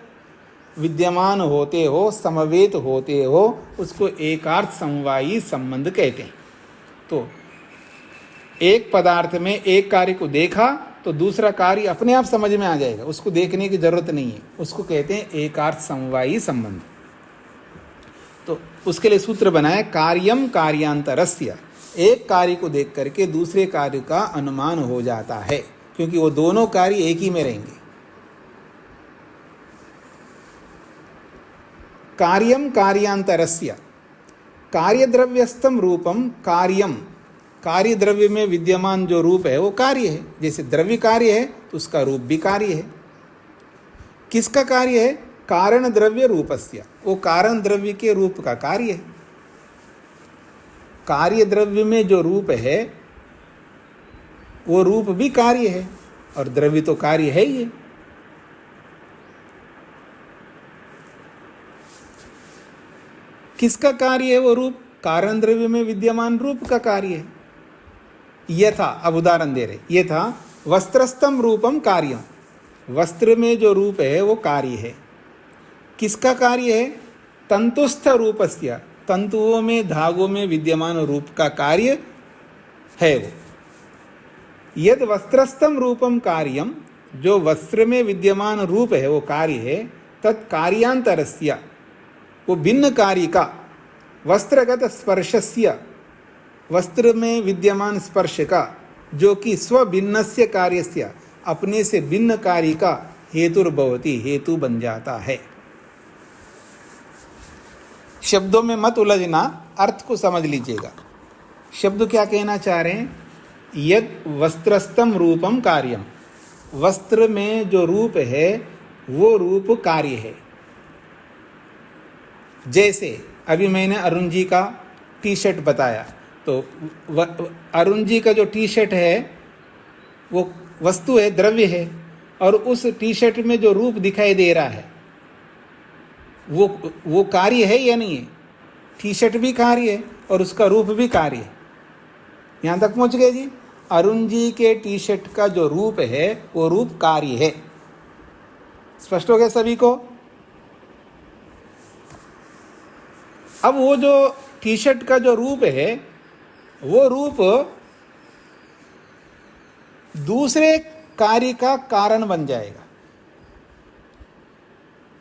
विद्यमान होते हो, समवेत होते हो, उसको एकार्थ समवायी संबंध कहते हैं। तो एक पदार्थ में एक कार्य को देखा तो दूसरा कार्य अपने आप समझ में आ जाएगा, उसको देखने की जरूरत नहीं है, उसको कहते हैं एकार्थ समवायी संबंध। तो उसके लिए सूत्र बनाया कार्यम कार्यांतरस्य। एक कार्य को देख करके दूसरे कार्य का अनुमान हो जाता है, क्योंकि वो दोनों कार्य एक ही में रहेंगे। कार्यम कार्यांतरस्य, कार्यद्रव्यस्थम रूपम कार्यम, कार्य द्रव्य में विद्यमान जो रूप है वो कार्य है। जैसे द्रव्य कार्य है तो उसका रूप भी कार्य है। किसका कार्य है? कारण द्रव्य रूपस्य, वो कारण द्रव्य के रूप का कार्य है। कार्य द्रव्य में जो रूप है वो रूप भी कार्य है, और द्रव्य तो कार्य है ही है। किसका कार्य है वो रूप? कारण द्रव्य में विद्यमान रूप का कार्य है। यथा, अब उदाहरण दे रहे, यथा वस्त्रस्थम रूपम कार्यम, वस्त्र में जो रूप है वो कार्य है। किसका कार्य है? तंतुस्थ रूपस्य, तंतुओं में धागों में विद्यमान रूप का कार्य है वो। यद वस्त्रस्थम रूपम कार्यम, जो वस्त्र में विद्यमान रूप है वो कार्य है। तत् कार्यांतरस्य, वो भिन्न कार्य का, वस्त्रगत स्पर्शस्य, वस्त्र में विद्यमान स्पर्श का, जो कि स्वभिन्नस्य कार्यस्य, अपने से भिन्न कार्य का हेतुर्भवति, हेतु बन जाता है। शब्दों में मत उलझना, अर्थ को समझ लीजिएगा। शब्द क्या कहना चाह रहे हैं? यद वस्त्रस्थम रूपम कार्यम, वस्त्र में जो रूप है वो रूप कार्य है। जैसे अभी मैंने अरुण जी का टी शर्ट बताया, तो अरुण जी का जो टी शर्ट है वो वस्तु है, द्रव्य है, और उस टी शर्ट में जो रूप दिखाई दे रहा है वो कार्य है या नहीं है? टी शर्ट भी कार्य है और उसका रूप भी कार्य है। यहाँ तक पहुँच गए जी? अरुण जी के टी शर्ट का जो रूप है वो रूप कार्य है। स्पष्ट हो गया सभी को? अब वो जो टी शर्ट का जो रूप है वो रूप दूसरे कार्य का कारण बन जाएगा।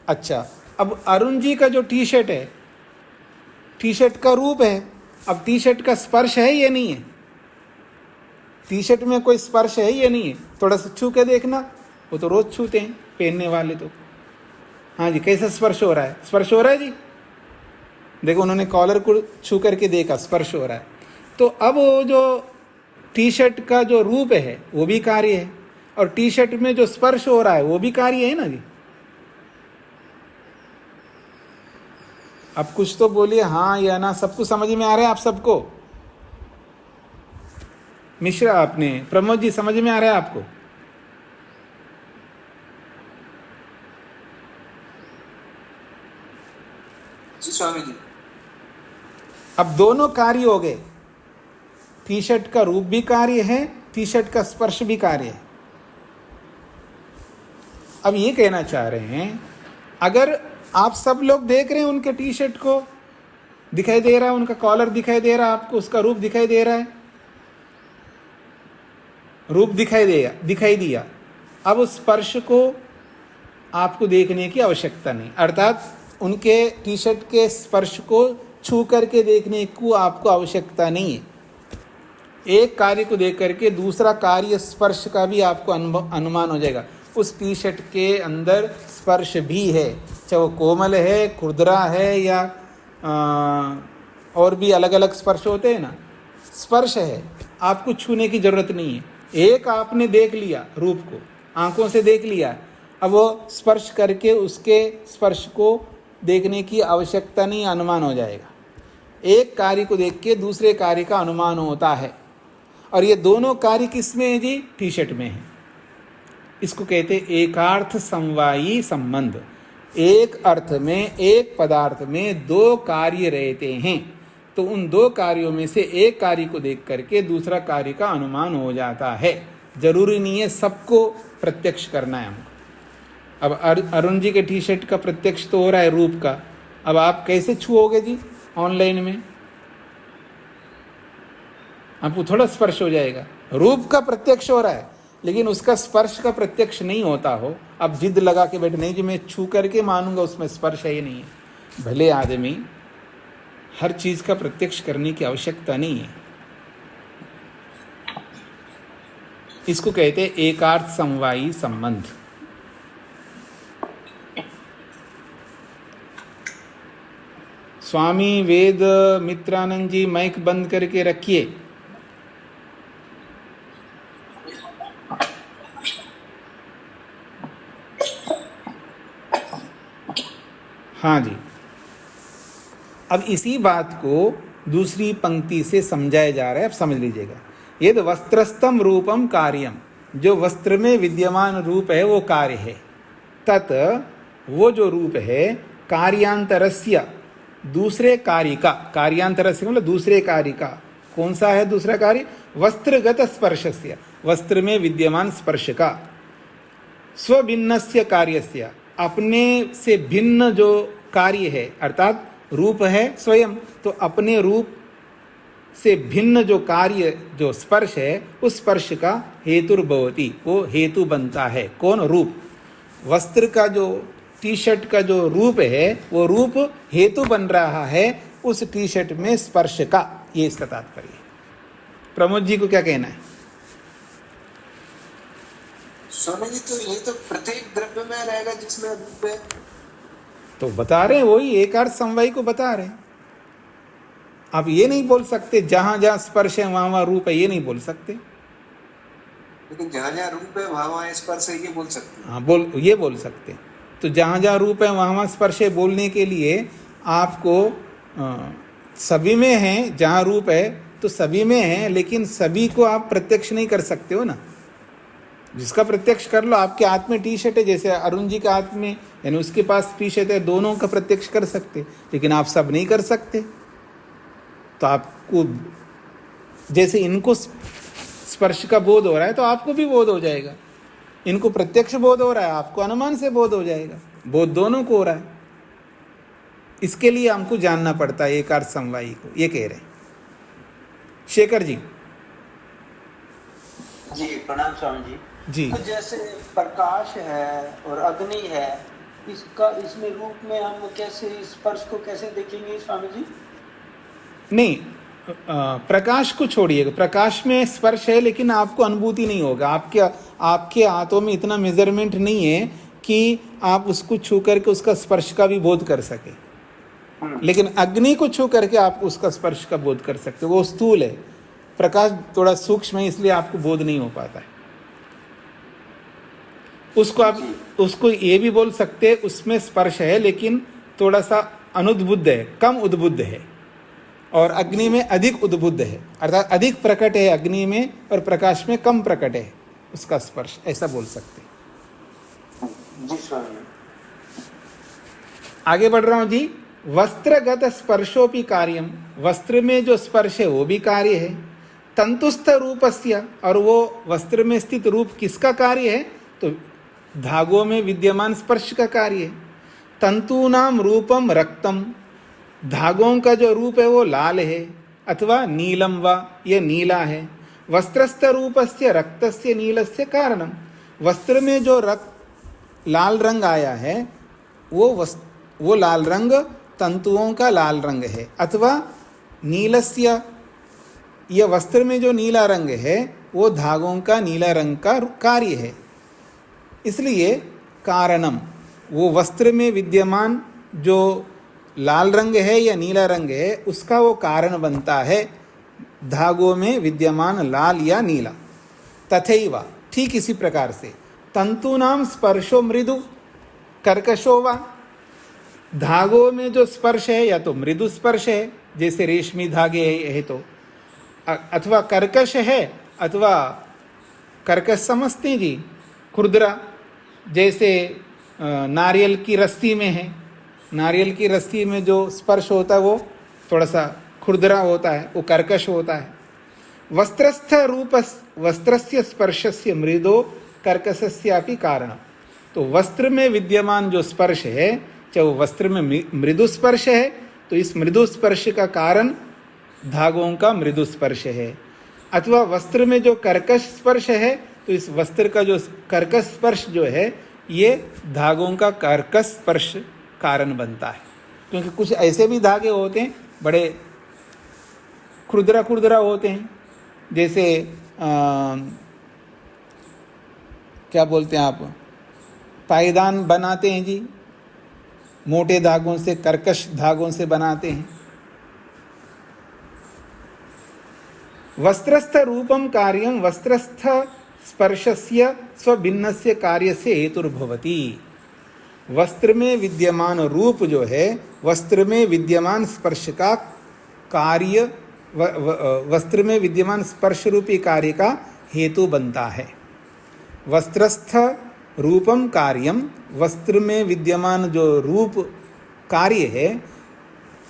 अच्छा, अब अरुण जी का जो टी शर्ट है, टी शर्ट का रूप है, अब टी शर्ट का स्पर्श है या नहीं है? टी शर्ट में कोई स्पर्श है या नहीं है? थोड़ा सा छू के देखना, वो तो रोज छूते हैं पहनने वाले तो। हाँ जी, कैसा स्पर्श हो रहा है? स्पर्श हो रहा है जी, देखो उन्होंने कॉलर को छू करके देखा, स्पर्श हो रहा है। तो अब वो जो टी शर्ट का जो रूप है वो भी कार्य है, और टी शर्ट में जो स्पर्श हो रहा है वो भी कार्य है ना जी। अब कुछ तो बोलिए हाँ या ना, सब कुछ समझ में आ रहा है आप सबको? मिश्रा, आपने प्रमोद जी, समझ में आ रहा है आपको? जी स्वामी जी। अब दोनों कार्य हो गए, टी शर्ट का रूप भी कार्य है, टी शर्ट का स्पर्श भी कार्य है। अब ये कहना चाह रहे हैं, अगर आप सब लोग देख रहे हैं उनके टी शर्ट को, दिखाई दे रहा है, उनका कॉलर दिखाई दे रहा है आपको, उसका रूप दिखाई दे रहा है, रूप दिखाई दिया। अब उस स्पर्श को आपको देखने की आवश्यकता नहीं, अर्थात उनके टी शर्ट के स्पर्श को छू करके देखने को आपको आवश्यकता नहीं है। एक कार्य को देख करके दूसरा कार्य स्पर्श का भी आपको अनुमान हो जाएगा। उस टी शर्ट के अंदर स्पर्श भी है, चाहे वो कोमल है, खुरदरा है, या और भी अलग अलग स्पर्श होते हैं ना, स्पर्श है, आपको छूने की जरूरत नहीं है। एक आपने देख लिया रूप को, आंखों से देख लिया, अब वो स्पर्श करके उसके स्पर्श को देखने की आवश्यकता नहीं, अनुमान हो जाएगा। एक कार्य को देख के दूसरे कार्य का अनुमान होता है, और ये दोनों कार्य किस में है जी? टी शर्ट में है। इसको कहते हैं एकार्थ समवायी संबंध। एक अर्थ में, एक पदार्थ में दो कार्य रहते हैं, तो उन दो कार्यों में से एक कार्य को देख करके दूसरा कार्य का अनुमान हो जाता है। जरूरी नहीं है सबको प्रत्यक्ष करना है हमको। अब अरुण जी के टी शर्ट का प्रत्यक्ष तो हो रहा है रूप का, अब आप कैसे छुओगे जी ऑनलाइन में? आपको थोड़ा स्पर्श हो जाएगा। रूप का प्रत्यक्ष हो रहा है लेकिन उसका स्पर्श का प्रत्यक्ष नहीं होता हो, अब जिद लगा के बैठे नहीं जी मैं छू करके मानूंगा उसमें स्पर्श है ही नहीं है। भले आदमी, हर चीज का प्रत्यक्ष करने की आवश्यकता नहीं है। इसको कहते हैं एकार्थ समवायी संबंध। स्वामी वेद मित्रानंद जी माइक बंद करके रखिए। हाँ जी, अब इसी बात को दूसरी पंक्ति से समझाया जा रहा है, अब समझ लीजिएगा। यद वस्त्रस्थम रूपम कार्यम, जो वस्त्र में विद्यमान रूप है वो कार्य है। तत्, वो जो रूप है, कार्यांतरस्य, दूसरे कार्य का, कार्यांतरस्य मतलब दूसरे कार्य का। कौन सा है दूसरा कार्य? वस्त्रगत स्पर्शस्य, वस्त्र में विद्यमान स्पर्श का। स्वभिन्नस्य कार्यस्य, अपने से भिन्न जो कार्य है, अर्थात रूप है स्वयं, तो अपने रूप से भिन्न जो कार्य, जो स्पर्श है, उस स्पर्श का हेतुर्भवति, वो हेतु बनता है। कौन? रूप। वस्त्र का जो, टी शर्ट का जो रूप है वो रूप हेतु बन रहा है उस टी शर्ट में स्पर्श का, ये इसका तात्पर्य है। प्रमोद जी को क्या कहना है? स्वामी जी, तो ये तो प्रत्येक द्रव्य में रहेगा जिसमें रूप है। तो बता रहे हैं, वही एक अर्थ समवायी को बता रहे हैं। आप ये नहीं बोल सकते जहां जहां स्पर्श है वहां वहां रूप है, ये नहीं बोल सकते। लेकिन जहाँ जहाँ रूप है वहाँ वहाँ स्पर्श है, ये बोल सकते हैं। हाँ, ये बोल सकते। तो जहां जहां रूप है वहां वहां स्पर्श है बोलने के लिए आपको सभी में है, जहां रूप है तो सभी में है, लेकिन सभी को आप प्रत्यक्ष नहीं कर सकते हो ना। जिसका प्रत्यक्ष कर लो, आपके हाथ में टी शर्ट है, जैसे अरुण जी के हाथ में यानी उसके पास टी शर्ट है, दोनों का प्रत्यक्ष कर सकते, लेकिन आप सब नहीं कर सकते। तो आपको जैसे इनको स्पर्श का बोध हो रहा है तो आपको भी बोध हो जाएगा। इनको प्रत्यक्ष बोध हो रहा है, आपको अनुमान से बोध हो जाएगा। बोध दोनों को हो रहा है। इसके लिए हमको जानना पड़ता है एक अर्थ समवायी को, ये कह रहे हैं शेखर जी। जी प्रणाम स्वामी जी। जी तो जैसे प्रकाश है और अग्नि है, इसका इसमें रूप में हम कैसे स्पर्श को कैसे देखेंगे स्वामी जी? नहीं, प्रकाश को छोड़िएगा। प्रकाश में स्पर्श है लेकिन आपको अनुभूति नहीं होगा। आपके हाथों में इतना मेजरमेंट नहीं है कि आप उसको छू करके उसका स्पर्श का भी बोध कर सके। लेकिन अग्नि को छू करके आप उसका स्पर्श का बोध कर सकते हो। वो स्थूल है, प्रकाश थोड़ा सूक्ष्म है, इसलिए आपको बोध नहीं हो पाता है। उसको ये भी बोल सकते उसमें स्पर्श है लेकिन थोड़ा सा अनुद्बुद्ध है, कम उद्बुद्ध है, और अग्नि में अधिक उद्बुद्ध है, अर्थात अधिक प्रकट है अग्नि में और प्रकाश में कम प्रकट है उसका स्पर्श, ऐसा बोल सकते। जी स्वामी। आगे बढ़ रहा हूं जी। वस्त्रगत स्पर्शोपि कार्यम, वस्त्र में जो स्पर्श है वो भी कार्य है। तंतुस्थ रूपस्य, और वो वस्त्र में स्थित रूप किसका कार्य है? तो धागों में विद्यमान स्पर्श का कार्य है। तंतूनाम रूपम रक्तम, धागों का जो रूप है वो लाल है अथवा नीलम व, ये नीला है। वस्त्रस्थ रूपस्य रक्तस्य नीलस्य कारणम, वस्त्र में जो रक्त लाल रंग आया है वो लाल रंग तंतुओं का लाल रंग है, अथवा नीलस्य, यह वस्त्र में जो नीला रंग है वो धागों का नीला रंग का कार्य है। इसलिए कारणम, वो वस्त्र में विद्यमान जो लाल रंग है या नीला रंग है उसका वो कारण बनता है धागों में विद्यमान लाल या नीला। तथैव, ठीक इसी प्रकार से तंतूनाम स्पर्शो मृदु कर्कशो वा, धागों में जो स्पर्श है या तो मृदु स्पर्श है जैसे रेशमी धागे है तो, अथवा कर्कश है, अथवा कर्कश समझते हैं जी, खुरदरा, जैसे नारियल की रस्सी में है, नारियल की रस्सी में जो स्पर्श होता है वो थोड़ा सा खुरदरा होता है, वो कर्कश होता है। वस्त्रस्थ रूप वस्त्रस्य स्पर्शस्य मृदो कर्कशस्यापि कारण, तो वस्त्र में विद्यमान जो स्पर्श है, चाहे वो वस्त्र में मृदु स्पर्श है तो इस मृदु स्पर्श का कारण धागों का मृदु स्पर्श है, अथवा वस्त्र में जो कर्कश स्पर्श है तो इस वस्त्र का जो कर्कश स्पर्श जो है ये धागों का कर्कश स्पर्श कारण बनता है। क्योंकि कुछ ऐसे भी धागे होते हैं बड़े खुरदरा खुरदरा होते हैं, जैसे क्या बोलते हैं आप, पायदान बनाते हैं जी, मोटे धागों से, कर्कश धागों से बनाते हैं। वस्त्रस्थ रूपम कार्यम वस्त्रस्थ स्पर्शस्य स्वभिन्नस्य कार्यस्य हेतुर्भवति, वस्त्र में विद्यमान रूप जो है वस्त्र में विद्यमान स्पर्श का कार्य, वस्त्र में विद्यमान स्पर्श रूपी कार्य का हेतु बनता है। वस्त्रस्थ रूपम कार्यम, वस्त्र में विद्यमान जो रूप कार्य है,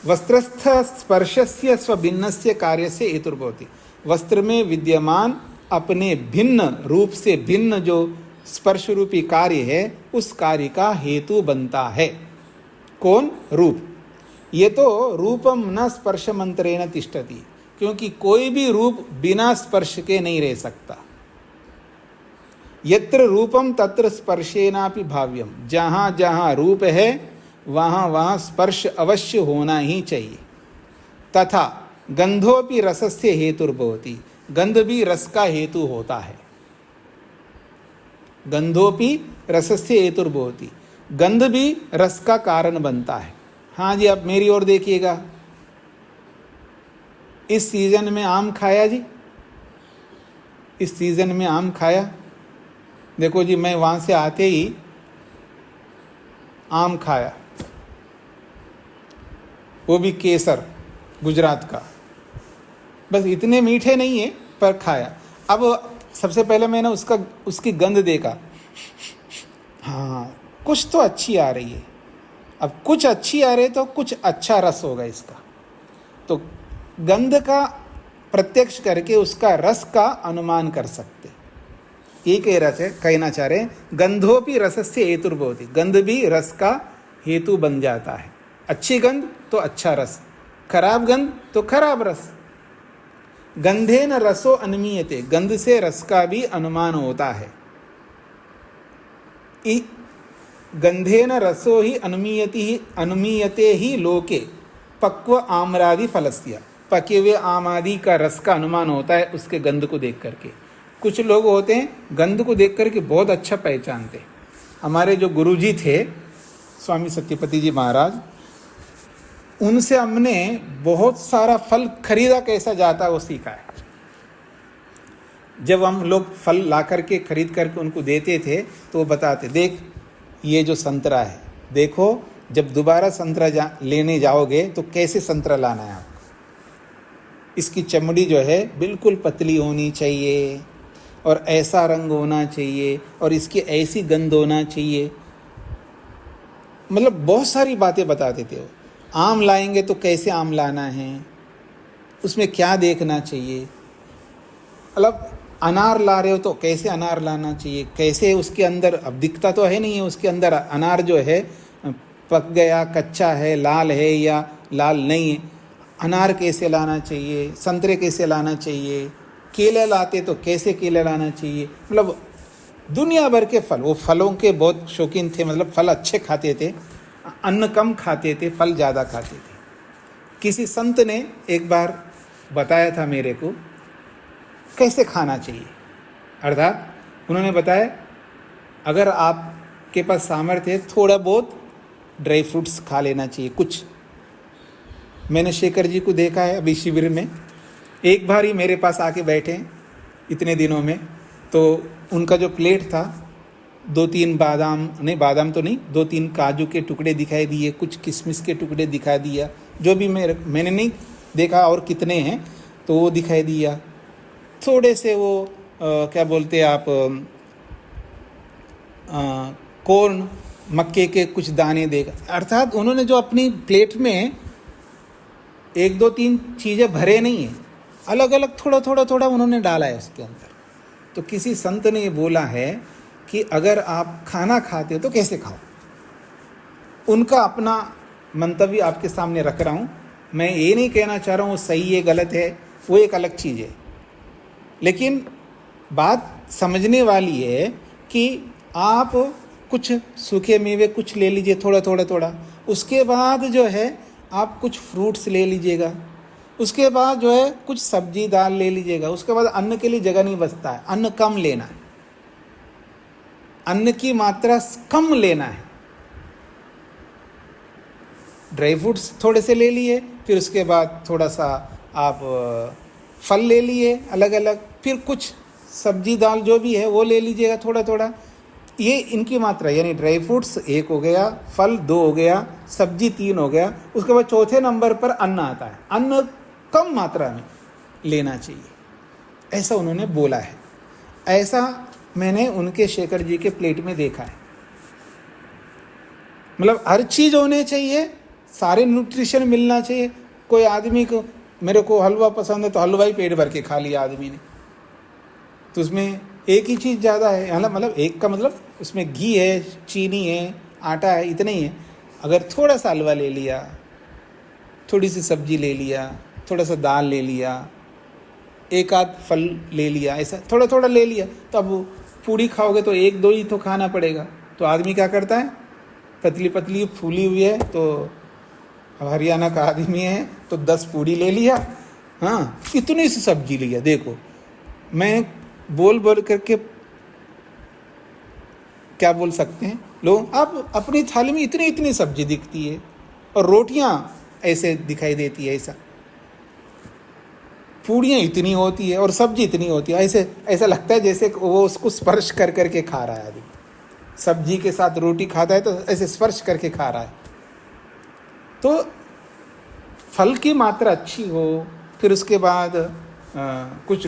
वस्त्रस्थ स्पर्शस्य स्वभिन्नस्य कार्यस्य हेतुर्भवति, वस्त्र में विद्यमान अपने भिन्न रूप से भिन्न जो स्पर्श रूपी कार्य है उस कार्य का हेतु बनता है। कौन? रूप। ये तो रूपम न स्पर्श मंत्रेण तिष्ठति, क्योंकि कोई भी रूप बिना स्पर्श के नहीं रह सकता। यत्र रूपम तत्र स्पर्शेनापि भाव्यम, जहाँ जहाँ रूप है वहाँ वहाँ स्पर्श अवश्य होना ही चाहिए। तथा गंधोपि रसस्य हेतुर्भवति, गंध भी रस का हेतु होता है। गंधोपि रसस्य हेतुर्भवति, गंध भी रस का कारण बनता है। हाँ जी, अब मेरी ओर देखिएगा। इस सीजन में आम खाया जी, इस सीजन में आम खाया। देखो जी, मैं वहां से आते ही आम खाया, वो भी केसर गुजरात का। बस इतने मीठे नहीं है पर खाया। अब सबसे पहले मैंने उसकी गंध देखा, हाँ कुछ तो अच्छी आ रही है। अब कुछ अच्छी आ रही है तो कुछ अच्छा रस होगा इसका। तो गंध का प्रत्यक्ष करके उसका रस का अनुमान कर सकते। ये कहना चाह रहे हैं, गंधोपि रसस्य हेतुर्भवति, गंध भी रस का हेतु बन जाता है। अच्छी गंध तो अच्छा रस, खराब गंध तो खराब रस। गंधेन रसो अनुमीयते, गंध से रस का भी अनुमान होता है। गंधेन रसो ही अनुमीयते ही लोके पक्व आम्रादि फलस्य, पके हुए आम आदि का रस का अनुमान होता है उसके गंध को देख करके। कुछ लोग होते हैं गंध को देख करके बहुत अच्छा पहचानते। हमारे जो गुरुजी थे स्वामी सत्यपति जी महाराज, उनसे हमने बहुत सारा फल खरीदा कैसा जाता है वो सीखा है। जब हम लोग फल ला करके खरीद करके उनको देते थे तो वो बताते, देख ये जो संतरा है, देखो जब दोबारा संतरा लेने जाओगे तो कैसे संतरा लाना है आपको। इसकी चमड़ी जो है बिल्कुल पतली होनी चाहिए और ऐसा रंग होना चाहिए और इसकी ऐसी गंध होना चाहिए। मतलब बहुत सारी बातें बताते थे वो। आम लाएंगे तो कैसे आम लाना है, उसमें क्या देखना चाहिए। मतलब अनार ला रहे हो तो कैसे अनार लाना चाहिए, कैसे उसके अंदर, अब दिखता तो है नहीं है उसके अंदर अनार जो है पक गया, कच्चा है, लाल है या लाल नहीं है, अनार कैसे लाना चाहिए, संतरे कैसे लाना चाहिए, केले लाते तो कैसे केले लाना चाहिए। मतलब दुनिया भर के फल, वो फलों के बहुत शौकीन थे। मतलब फल अच्छे खाते थे, अन्न कम खाते थे, फल ज़्यादा खाते थे। किसी संत ने एक बार बताया था मेरे को कैसे खाना चाहिए। अर्थात उन्होंने बताया, अगर आपके पास सामर्थ्य है थोड़ा बहुत ड्राई फ्रूट्स खा लेना चाहिए कुछ। मैंने शेखर जी को देखा है अभी शिविर में, एक बार ही मेरे पास आके बैठे इतने दिनों में, तो उनका जो प्लेट था 2-3 बादाम, नहीं बादाम तो नहीं, 2-3 काजू के टुकड़े दिखाई दिए, कुछ किशमिश के टुकड़े दिखा दिया, जो भी मैंने नहीं देखा और कितने हैं तो वो दिखाई दिया। थोड़े से वो क्या बोलते हैं आप, कॉर्न, मक्के के कुछ दाने देगा। अर्थात उन्होंने जो अपनी प्लेट में 1-2-3 चीज़ें भरे नहीं हैं, अलग अलग थोड़ा थोड़ा थोड़ा उन्होंने डाला है उसके अंदर। तो किसी संत ने ये बोला है कि अगर आप खाना खाते हो तो कैसे खाओ। उनका अपना मंतव्य आपके सामने रख रहा हूँ। मैं ये नहीं कहना चाह रहा हूँ वो सही है गलत है, वो एक अलग चीज़ है। लेकिन बात समझने वाली है कि आप कुछ सूखे मेवे कुछ ले लीजिए थोड़ा थोड़ा थोड़ा, उसके बाद जो है आप कुछ फ्रूट्स ले लीजिएगा, उसके बाद जो है कुछ सब्जी दाल ले लीजिएगा। उसके बाद अन्न के लिए जगह नहीं बचता है, अन्न कम लेना है, अन्न की मात्रा कम लेना है। ड्राई फ्रूट्स थोड़े से ले लिए, फिर उसके बाद थोड़ा सा आप फल ले लिए अलग अलग, फिर कुछ सब्जी दाल जो भी है वो ले लीजिएगा थोड़ा थोड़ा। ये इनकी मात्रा, यानी ड्राई फ्रूट्स 1 हो गया, फल 2 हो गया, सब्जी 3 हो गया। उसके बाद चौथे नंबर पर अन्न आता है। अन्न कम मात्रा में लेना चाहिए, ऐसा उन्होंने बोला है। ऐसा मैंने उनके शेखर जी के प्लेट में देखा है। मतलब हर चीज़ होने चाहिए, सारे न्यूट्रिशन मिलना चाहिए। कोई आदमी को, मेरे को हलवा पसंद है तो हलवा ही पेट भर के खा लिया आदमी ने, तो उसमें एक ही चीज़ ज़्यादा है। मतलब एक का मतलब उसमें घी है, चीनी है, आटा है, इतना ही है। अगर थोड़ा सा हलवा ले लिया, थोड़ी सी सब्जी ले लिया, थोड़ा सा दाल ले लिया, एक आध फल ले लिया, ऐसा थोड़ा थोड़ा ले लिया, तो अब पूड़ी खाओगे तो 1-2 ही तो खाना पड़ेगा। तो आदमी क्या करता है, पतली पतली फूली हुई है तो अब हरियाणा का आदमी है तो 10 पूड़ी ले लिया, हाँ, इतनी सी सब्जी लिया। देखो मैं बोल बोल करके क्या बोल सकते हैं लोग, अब अपनी थाली में इतनी इतनी सब्जी दिखती है और रोटियां ऐसे दिखाई देती है, ऐसा पूड़ियाँ इतनी होती है और सब्जी इतनी होती है, ऐसे ऐसा लगता है जैसे वो उसको स्पर्श कर करके खा रहा है आदमी। सब्जी के साथ रोटी खाता है तो ऐसे स्पर्श करके खा रहा है। तो फल की मात्रा अच्छी हो, फिर उसके बाद कुछ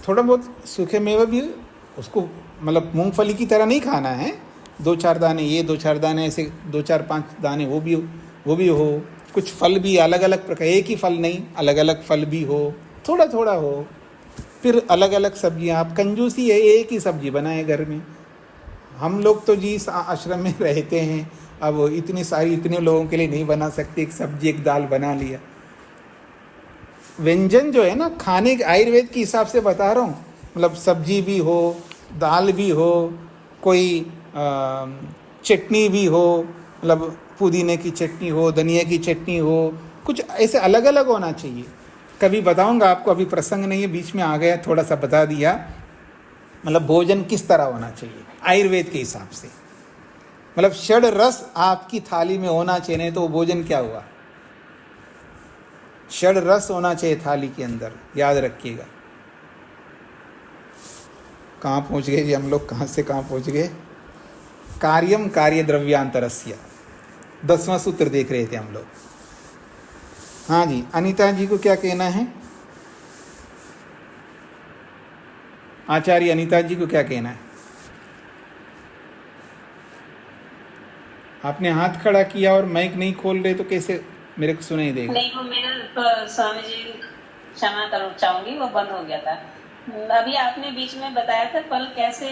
थोड़ा बहुत सूखे मेवे भी, उसको मतलब मूंगफली की तरह नहीं खाना है, 2-4 दाने ये 2-4 दाने ऐसे 2-4-5 दाने वो भी हो। कुछ फल भी अलग अलग प्रकार, एक ही फल नहीं, अलग अलग फल भी हो, थोड़ा थोड़ा हो। फिर अलग अलग सब्जियां, आप कंजूसी है, एक ही सब्जी बनाए घर में। हम लोग तो जी इस आश्रम में रहते हैं, अब इतनी सारी इतने लोगों के लिए नहीं बना सकते, एक सब्जी एक दाल बना लिया। व्यंजन जो है ना खाने के आयुर्वेद के हिसाब से बता रहा हूँ, मतलब सब्जी भी हो, दाल भी हो, कोई चटनी भी हो, मतलब पुदीने की चटनी हो, धनिया की चटनी हो, कुछ ऐसे अलग अलग होना चाहिए। कभी बताऊंगा आपको, अभी प्रसंग नहीं है, बीच में आ गया, थोड़ा सा बता दिया। मतलब भोजन किस तरह होना चाहिए आयुर्वेद के हिसाब से, मतलब षड रस आपकी थाली में होना चाहिए, नहीं तो वो भोजन क्या हुआ। षड रस होना चाहिए थाली के अंदर, याद रखिएगा। कहाँ पहुँच गए जी हम लोग, कहाँ से कहाँ पहुँच गए। कार्यम कार्य द्रव्यांतरस्य, 10वां सूत्र देख रहे थे हम लोग। हाँ जी, अनीता जी को क्या कहना है, आचार्य अनीता जी को क्या कहना है। आपने हाथ खड़ा किया और माइक नहीं खोल रहे तो कैसे मेरे को सुनाई देगा। नहीं, वो मेरा स्वामी जी क्षमा करो चाहूंगी, वो बंद हो गया था। अभी आपने बीच में बताया था फल कैसे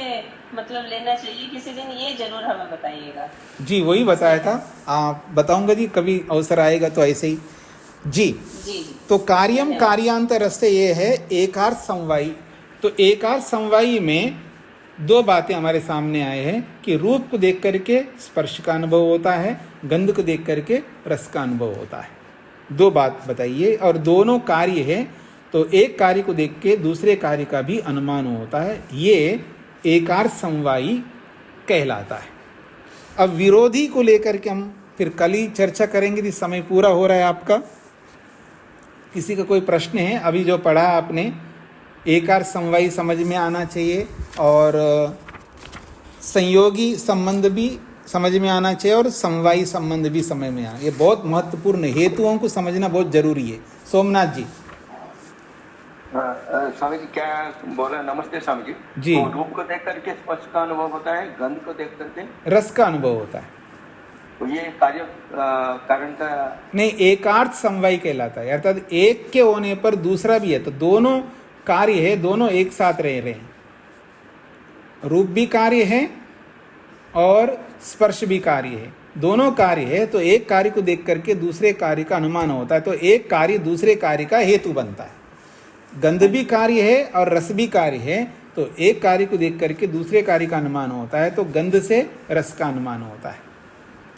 मतलब लेना चाहिए, किसी दिन ये जरूर हमें बताइएगा। जी वही बताया था, आप बताऊंगा जी, कभी अवसर आएगा तो ऐसे ही जी। जी तो कार्यम कार्यांतर से ये है एकार्थ समवायी। तो एकार्थ समवायी में 2 बातें हमारे सामने आए हैं कि रूप को देख करके स्पर्श का अनुभव होता है, गंध को देख करके रस का अनुभव होता है। 2 बात बताइए, और दोनों कार्य है, तो एक कार्य को देख के दूसरे कार्य का भी अनुमान होता है, ये एकार्थ समवायी कहलाता है। अब विरोधी को लेकर के हम फिर कल ही चर्चा करेंगे, तो समय पूरा हो रहा है आपका। किसी का कोई प्रश्न है, अभी जो पढ़ा आपने, एकार्थ समवायी समझ में आना चाहिए, और संयोगी संबंध भी समझ में आना चाहिए, और समवायी संबंध भी समझ में आना, ये बहुत महत्वपूर्ण है, हेतुओं को समझना बहुत जरूरी है। सोमनाथ जी। स्वामी जी क्या बोला, नमस्ते स्वामी जी। जी। तो रूप को देख करके स्पर्श का अनुभव होता है, गंध को देख करके रस का अनुभव होता है। तो ये कार्य कारण का नहीं, एकार्थ समवायी कहलाता है, अर्थात एक के होने पर दूसरा भी है, तो दोनों कार्य है, दोनों एक साथ रह रहे हैं। रूप भी कार्य है और स्पर्श भी कार्य है, दोनों कार्य है, तो एक कार्य को देख करके दूसरे कार्य का अनुमान होता है, तो एक कार्य दूसरे कार्य का हेतु बनता है। गंध भी कार्य है और रस भी कार्य है, तो एक कार्य को देख करके दूसरे कार्य का अनुमान होता है, तो गंध से रस का अनुमान होता है,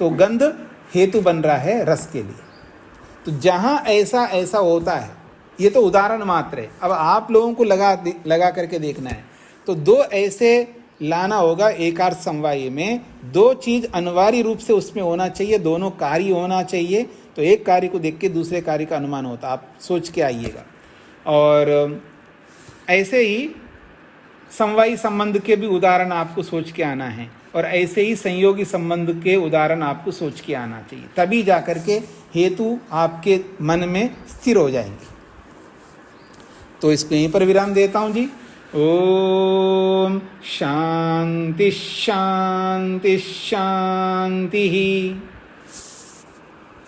तो गंध हेतु बन रहा है रस के लिए। तो जहाँ ऐसा ऐसा होता है, ये तो उदाहरण मात्र है, अब आप लोगों को लगा करके देखना है। तो 2 ऐसे लाना होगा एकार्थ समवायी में, 2 चीज अनिवार्य रूप से उसमें होना चाहिए, दोनों कार्य होना चाहिए, तो एक कार्य को देख के दूसरे कार्य का अनुमान होता है, आप सोच के आइएगा। और ऐसे ही समवायी संबंध के भी उदाहरण आपको सोच के आना है, और ऐसे ही संयोगी संबंध के उदाहरण आपको सोच के आना चाहिए, तभी जाकर के हेतु आपके मन में स्थिर हो जाएंगे। तो इसको यहीं पर विराम देता हूं जी। ओम शांति शांति शांति।